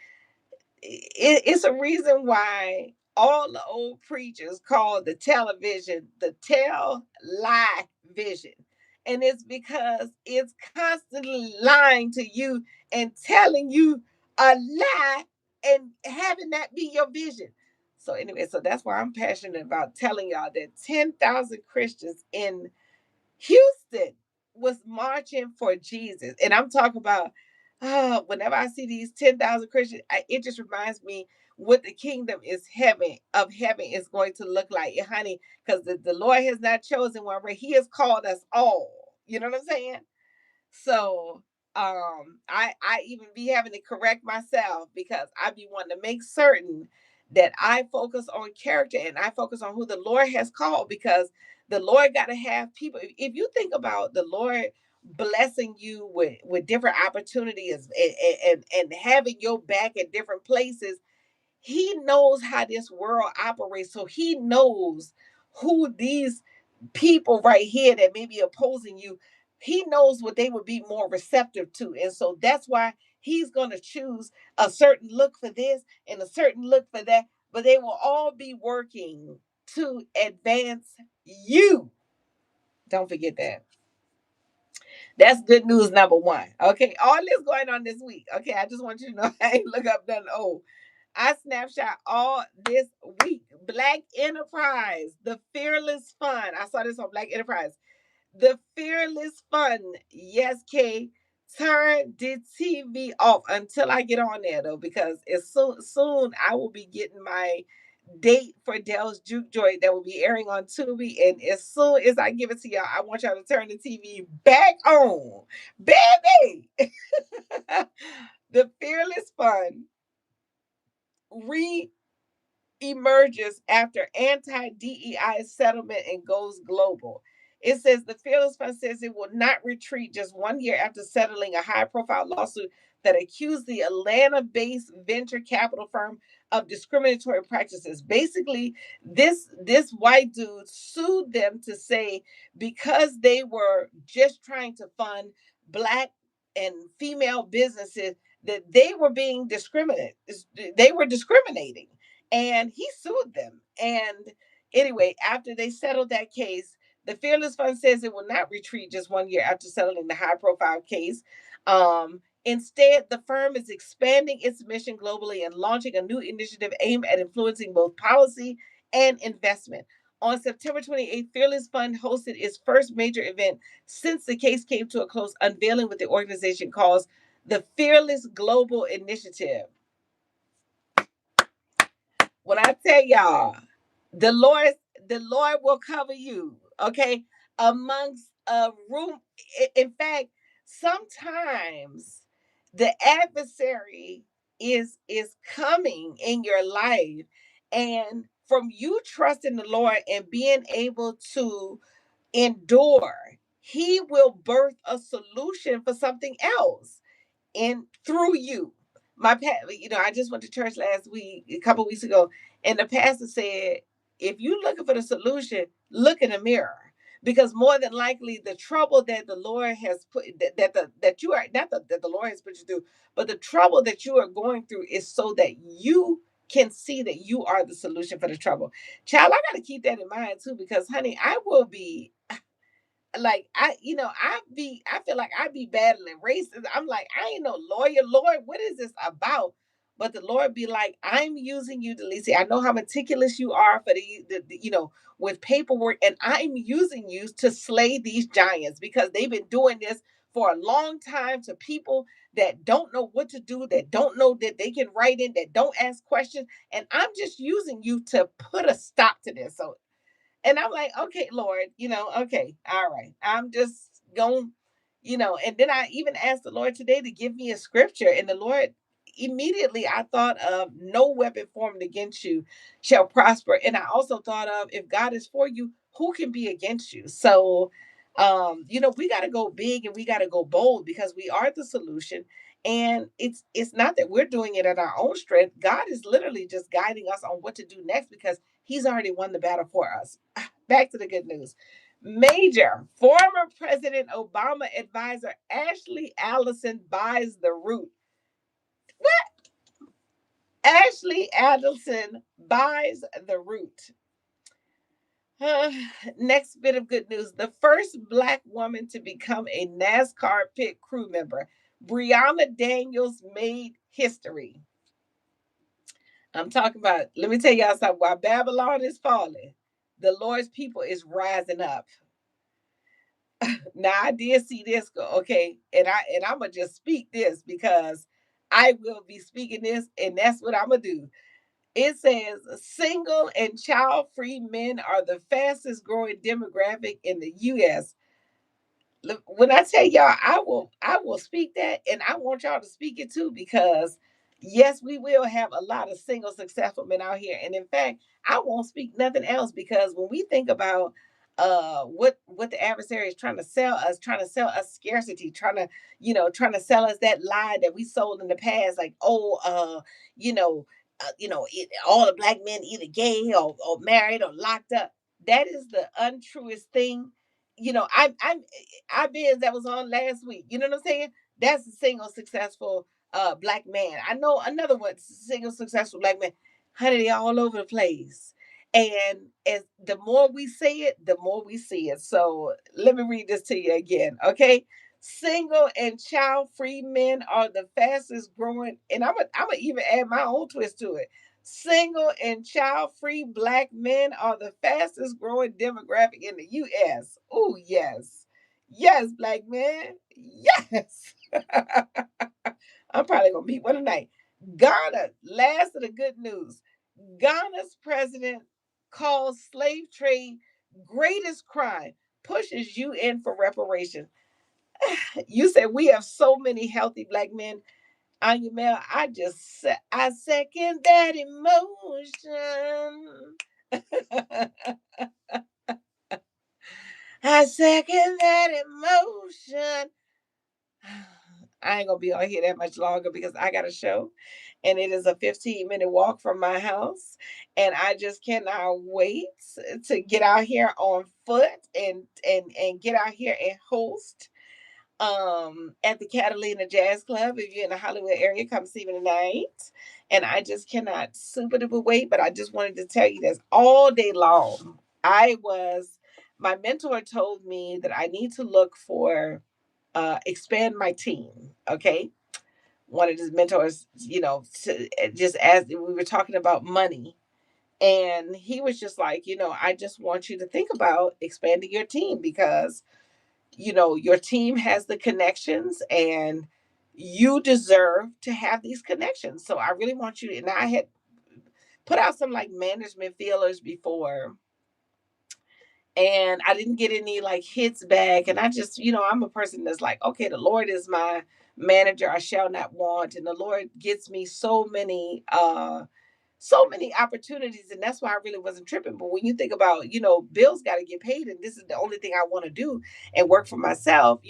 it's a reason why all the old preachers call the television the tell lie vision. And it's because it's constantly lying to you and telling you a lie and having that be your vision. So anyway, so that's why I'm passionate about telling y'all that 10,000 Christians in Houston was marching for Jesus. And I'm talking about, whenever I see these 10,000 Christians, it just reminds me what the kingdom is heaven is going to look like. And honey, because the Lord has not chosen one, right? He has called us all. You know what I'm saying? So I even be having to correct myself because I be wanting to make certain that I focus on character and I focus on who the Lord has called, because the Lord got to have people. If you think about the Lord blessing you with different opportunities and having your back at different places, he knows how this world operates. So he knows who these people right here that may be opposing you, he knows what they would be more receptive to. And so that's why he's going to choose a certain look for this and a certain look for that. But they will all be working to advance you. Don't forget that. That's good news number one. Okay. All this going on this week. Okay. I just want you to know I ain't look up nothing old. I snapshot all this week. Black Enterprise, the Fearless Fund. I saw this on Black Enterprise. The Fearless Fund. Yes, Kay. Turn the TV off until I get on there though, because as soon I will be getting my date for Dell's Juke Joint that will be airing on Tubi. And as soon as I give it to y'all, I want y'all to turn the TV back on. Baby! The Fearless Fund re emerges after anti DEI settlement and goes global. It says the Fearless Fund says it will not retreat just 1 year after settling a high profile lawsuit that accused the Atlanta based venture capital firm of discriminatory practices. Basically, this white dude sued them to say because they were just trying to fund black and female businesses that they were being discriminated. They were discriminating, and he sued them. And anyway, after they settled that case, the Fearless Fund says it will not retreat just 1 year after settling the high profile case. Instead, the firm is expanding its mission globally and launching a new initiative aimed at influencing both policy and investment. On September 28th, Fearless Fund hosted its first major event since the case came to a close, unveiling what the organization calls the Fearless Global Initiative. When I tell y'all, the Lord, the Lord will cover you, okay? Amongst a room. In fact, sometimes the adversary is coming in your life, and from you trusting the Lord and being able to endure, he will birth a solution for something else in through you. I just went to church last week, a couple weeks ago, and the pastor said, if you're looking for the solution, look in the mirror. Because more than likely, the trouble that the Lord has put that you are not that the Lord has put you through, but the trouble that you are going through is so that you can see that you are the solution for the trouble. Child, I got to keep that in mind too, because honey, I will be like I feel like I be battling racism. I'm like, I ain't no lawyer. Lord, what is this about? But the Lord be like, I'm using you, Delisi. I know how meticulous you are for with paperwork, and I'm using you to slay these giants because they've been doing this for a long time to people that don't know what to do, that don't know that they can write in, that don't ask questions. And I'm just using you to put a stop to this. So and I'm like, okay, Lord, okay, all right. I'm just going, and then I even asked the Lord today to give me a scripture. And the Lord immediately I thought of no weapon formed against you shall prosper. And I also thought of if God is for you, who can be against you? So we gotta go big and we gotta go bold because we are the solution. And it's not that we're doing it at our own strength. God is literally just guiding us on what to do next because He's already won the battle for us. Back to the good news. Major former President Obama advisor Ashley Allison buys the root. What? Ashley Allison buys the root. Uh, Next bit of good news. The first Black woman to become a NASCAR pit crew member, Brianna Daniels, made history. I'm talking about, let me tell y'all something. While Babylon is falling, the Lord's people is rising up. Now I did see this go, okay, and I'm gonna just speak this because I will be speaking this, and that's what I'm gonna do. It says single and child free men are the fastest growing demographic in the U.S. Look, when I tell y'all, I will speak that, and I want y'all to speak it too, because yes, we will have a lot of single successful men out here. And in fact, I won't speak nothing else, because when we think about what the adversary is trying to sell us scarcity, trying to sell us that lie that we sold in the past, like, oh, you know all the black men either gay or married or locked up. That is the untruest thing. I biz that was on last week. You know what I'm saying? That's a single successful black man. I know another one, single successful black man. Honey, they all over the place. And as the more we say it, the more we see it. So let me read this to you again. Okay. Single and child free men are the fastest growing, and I'm gonna even add my own twist to it. Single and child free black men are the fastest growing demographic in the US. Oh, yes. Yes, black men. Yes. I'm probably going to meet one tonight. Ghana, last of the good news. Ghana's president calls slave trade greatest crime, pushes UN for reparations. You said we have so many healthy black men. Anya Mel, I second that emotion. I second that emotion. I ain't gonna be on here that much longer because I got a show, and it is a 15-minute walk from my house, and I just cannot wait to get out here on foot and get out here and host at the Catalina Jazz Club. If you're in the Hollywood area, come see me tonight. And I just cannot super duper wait. But I just wanted to tell you this all day long. My mentor told me that I need to look for expand my team. Okay. One of his mentors, just as we were talking about money. And he was just like, I just want you to think about expanding your team, because your team has the connections, and you deserve to have these connections. So I really want you, and I had put out some like management feelers before, and I didn't get any like hits back. And I just, I'm a person that's like, okay, the Lord is my manager, I shall not want. And the Lord gets me so many opportunities, and that's why I really wasn't tripping. But when you think about, bills got to get paid, and this is the only thing I want to do and work for myself.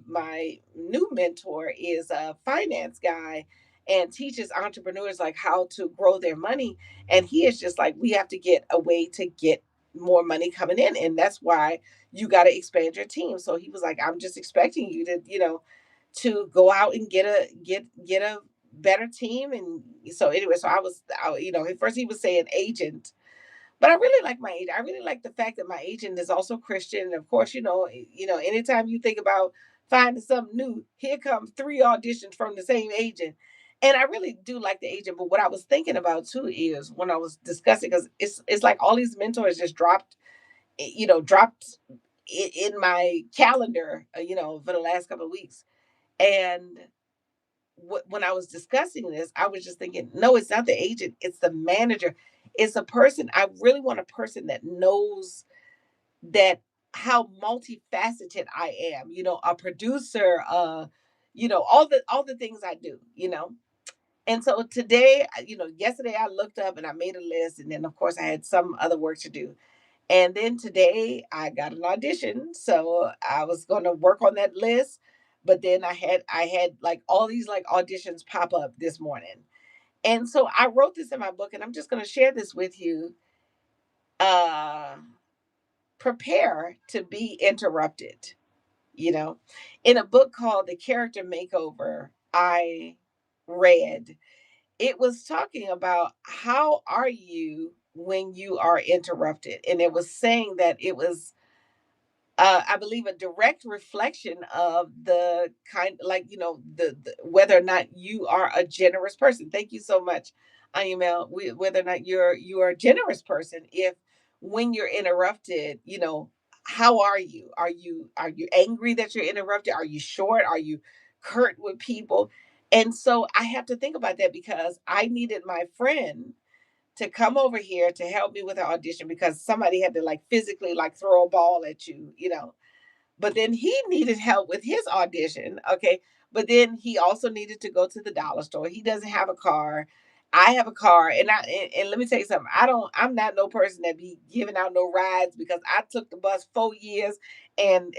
My new mentor is a finance guy and teaches entrepreneurs like how to grow their money, and he is just like, we have to get a way to get more money coming in, and that's why you got to expand your team. So he was like, I'm just expecting you to, to go out and get a better team. And so anyway, so at first he was saying agent, but I really like my agent. I really like the fact that my agent is also Christian. And of course, anytime you think about finding something new, here comes three auditions from the same agent. And I really do like the agent. But what I was thinking about too is when I was discussing, because it's like all these mentors just dropped in my calendar, for the last couple of weeks. And when I was discussing this, I was just thinking, no, it's not the agent, it's the manager. It's a person. I really want a person that knows that how multifaceted I am. A producer, all the things I do. And so today, yesterday I looked up and I made a list, and then of course I had some other work to do. And then today I got an audition. So I was going to work on that list. But then I had like all these like auditions pop up this morning. And so I wrote this in my book, and I'm just going to share this with you. Uh Prepare to be interrupted, you know. In a book called The Character Makeover, I read, it was talking about how are you when you are interrupted, and it was saying that it was I believe a direct reflection of the kind, like, the whether or not you are a generous person. Thank you so much, email, whether or not you're a generous person. If when you're interrupted, how are you? Are you angry that you're interrupted? Are you short? Are you curt with people? And so I have to think about that because I needed my friend to come over here to help me with the audition because somebody had to like physically like throw a ball at you. But then he needed help with his audition. Okay. But then he also needed to go to the dollar store. He doesn't have a car. I have a car. And let me tell you something. I'm not no person that be giving out no rides because I took the bus 4 years and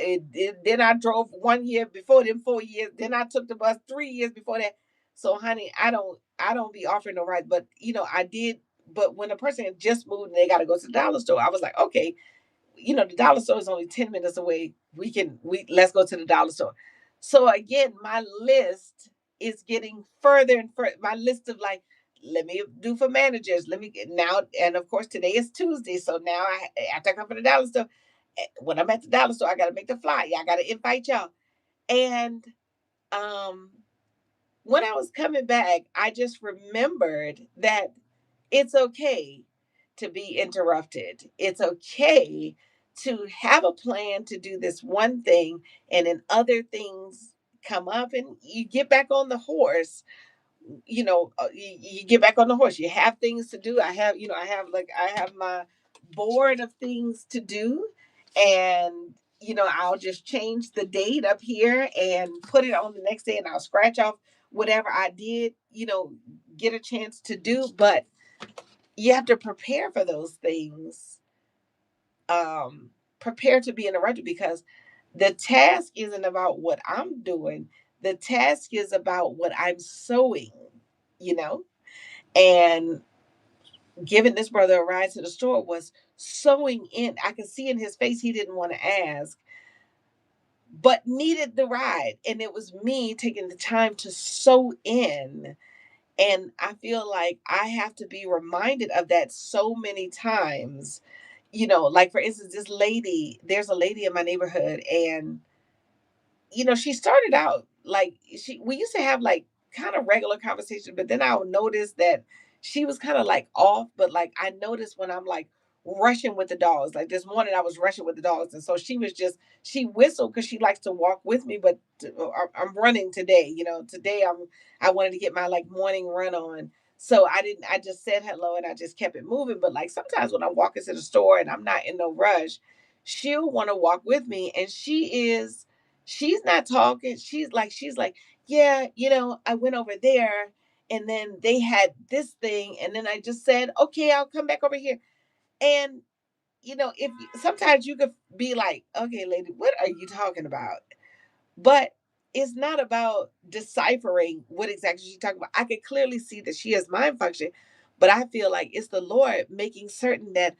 then I drove 1 year before them 4 years. Then I took the bus 3 years before that. So honey, I don't be offering no rides. But I did. But when a person had just moved and they got to go to the dollar store, I was like, okay, the dollar store is only 10 minutes away. We let's go to the dollar store. So again, my list is getting further and further. My list of like, let me do for managers. Let me get now. And of course, today is Tuesday. So now after I come from the dollar store, when I'm at the dollar store, I got to make the flyer. I got to invite y'all. And um, when I was coming back, I just remembered that it's okay to be interrupted. It's okay to have a plan to do this one thing and then other things come up and you get back on the horse. You get back on the horse. You have things to do. I have my board of things to do, and I'll just change the date up here and put it on the next day and I'll scratch off whatever I did, get a chance to do. But you have to prepare for those things. um Prepare to be interrupted because the task isn't about what I'm doing. The task is about what I'm sowing, you know and giving this brother a ride to the store was sewing in. I could see in his face he didn't want to ask, but needed the ride. And it was me taking the time to sew in. And I feel like I have to be reminded of that so many times. Like for instance, there's a lady in my neighborhood, and she started out like we used to have like kind of regular conversation, but then I'll notice that she was kind of like off. But like I noticed when I'm like rushing with the dogs, like this morning I was rushing with the dogs, and so she whistled because she likes to walk with me, but I'm running today. Today I wanted to get my like morning run on. So I just said hello and I just kept it moving. But like sometimes when I'm walking to the store and I'm not in no rush, she'll want to walk with me, and she's not talking. She's like, yeah, I went over there and then they had this thing and then I just said, okay, I'll come back over here. And if sometimes you could be like, okay, lady, what are you talking about? But it's not about deciphering what exactly she's talking about. I could clearly see that she has mind function, but I feel like it's the Lord making certain that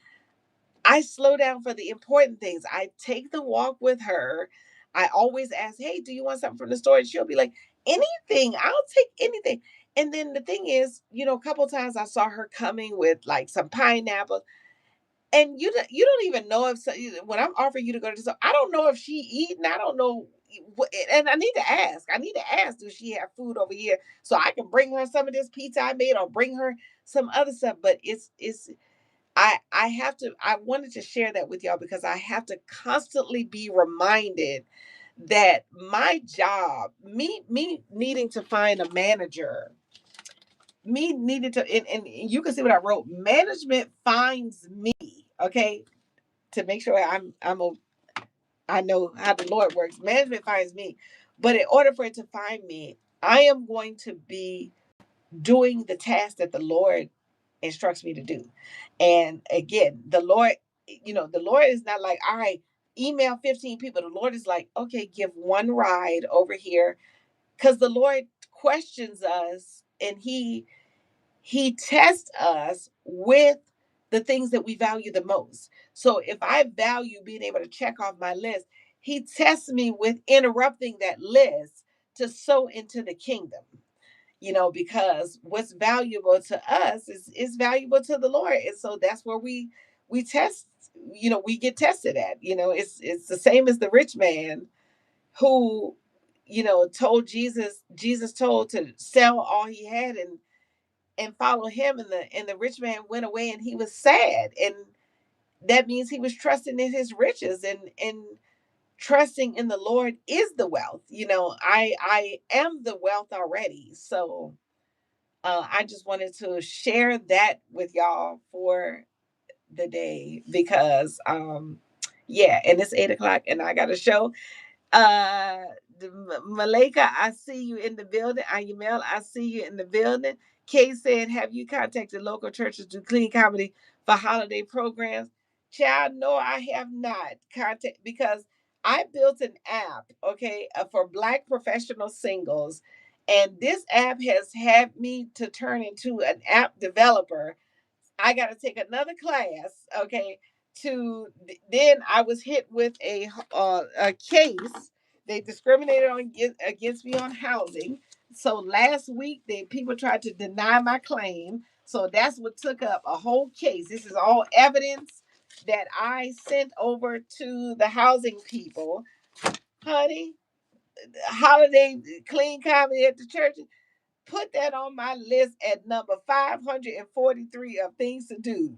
I slow down for the important things. I take the walk with her. I always ask, hey, do you want something from the store? And she'll be like, anything. I'll take anything. And then the thing is, a couple times I saw her coming with like some pineapple, and you don't even know if when I'm offering you to go to the store, I don't know if she eating. I don't know. And I need to ask. I need to ask, does she have food over here so I can bring her some of this pizza I made or bring her some other stuff? But it's I have to I wanted to share that with y'all because I have to constantly be reminded that my job, me needing to find a manager, me needing to and you can see what I wrote. Management finds me, okay, to make sure I know how the Lord works. Management finds me. But in order for it to find me, I am going to be doing the task that the Lord instructs me to do. And again, the Lord is not like, all right, email 15 people. The Lord is like, okay, give one ride over here. Because the Lord questions us and he tests us with the things that we value the most. So if I value being able to check off my list, he tests me with interrupting that list to sow into the kingdom. Because what's valuable to us is valuable to the Lord. And so that's where we test, we get tested at. It's the same as the rich man who, told Jesus told to sell all he had and follow him, and the rich man went away and he was sad. And that means he was trusting in his riches, and trusting in the Lord is the wealth. I am the wealth already. So I just wanted to share that with y'all for the day, because yeah, and it's 8 o'clock and I got a show. uh Malika, I see you in the building. Ayumel, I see you in the building. Kay said, have you contacted local churches to clean comedy for holiday programs? Child, no, I have not contact, because I built an app, okay, for Black professional singles, and this app has had me to turn into an app developer. I got to take another class, okay. Then I was hit with a case. They discriminated against me on housing. So last week, people tried to deny my claim. So that's what took up a whole case. This is all evidence that I sent over to the housing people, honey. Holiday clean comedy at the church, put that on my list at number 543 of things to do.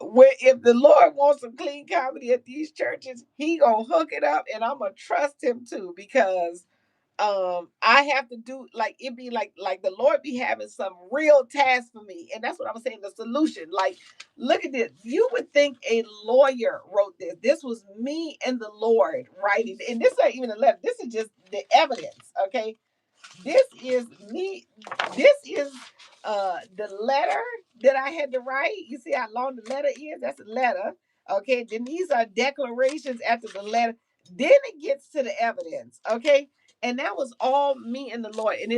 Where if the Lord wants some clean comedy at these churches, he gonna hook it up, and I'm gonna trust him too, because I have to do, like, it be like the Lord be having some real task for me. And that's what I was saying, the solution. Like, look at this. You would think a lawyer wrote this. This was me and the Lord writing. And this ain't even a letter. This is just the evidence. Okay. This is me. This is the letter that I had to write. You see how long the letter is? That's a letter. Okay. Then these are declarations after the letter. Then it gets to the evidence. Okay. And that was all me and the Lord. And I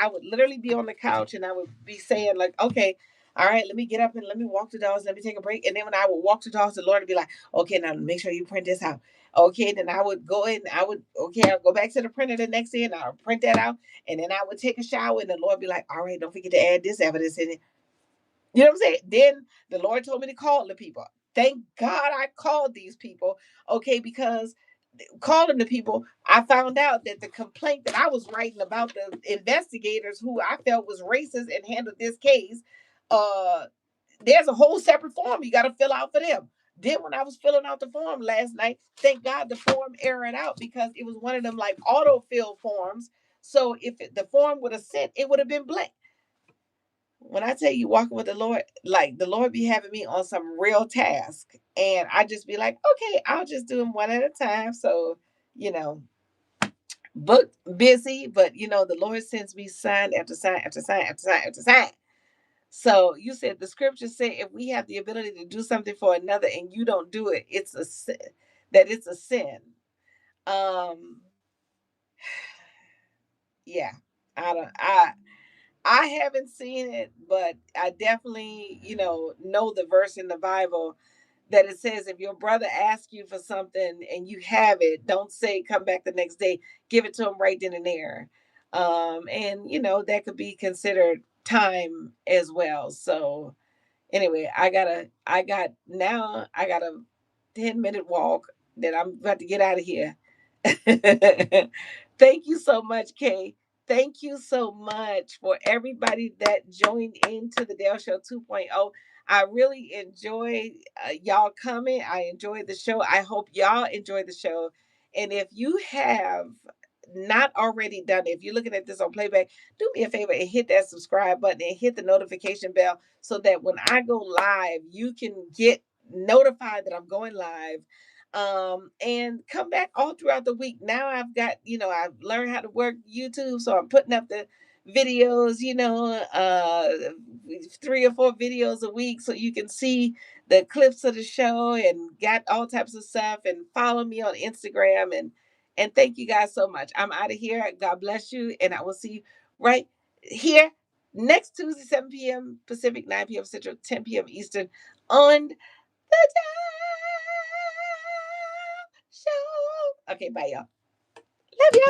would literally be on the couch and I would be saying, like, okay, all right, let me get up and let me walk the dogs, let me take a break. And then when I would walk the dogs, the Lord would be like, okay, now make sure you print this out. Okay, then I would go in, I'll go back to the printer the next day and I'll print that out. And then I would take a shower, and the Lord be like, all right, don't forget to add this evidence in it. You know what I'm saying? Then the Lord told me to call the people. Thank God I called these people. Okay, because calling the people, I found out that the complaint that I was writing about the investigators who I felt was racist and handled this case, uh, there's a whole separate form you got to fill out for them. Then when I was filling out the form last night, thank God the form errored out, because it was one of them like autofill forms. So if the form would have sent, it would have been blank. When I tell you walking with the Lord, like the Lord be having me on some real task, and I just be like, okay, I'll just do them one at a time. So, you know, book busy, but the Lord sends me sign after sign after sign after sign after sign. So you said the scriptures say if we have the ability to do something for another and you don't do it, it's a sin. That it's a sin. Um, yeah, I don't. I haven't seen it, but I definitely know the verse in the Bible that it says if your brother asks you for something and you have it, don't say come back the next day. Give it to him right then and there. And that could be considered time as well. So anyway, I got a 10-minute walk that I'm about to get out of here. Thank you so much, Kay. Thank you so much for everybody that joined into the Dale Show 2.0. I really enjoy y'all coming. I enjoyed the show. I hope y'all enjoy the show. And if you have not already done it, if you're looking at this on playback, do me a favor and hit that subscribe button and hit the notification bell so that when I go live, you can get notified that I'm going live. And come back all throughout the week. Now I've learned how to work YouTube, so I'm putting up the videos, 3 or 4 videos a week so you can see the clips of the show and got all types of stuff. And follow me on Instagram. And thank you guys so much. I'm out of here. God bless you. And I will see you right here next Tuesday, 7 p.m. Pacific, 9 p.m. Central, 10 p.m. Eastern on the show. Okay, bye, y'all. Love you.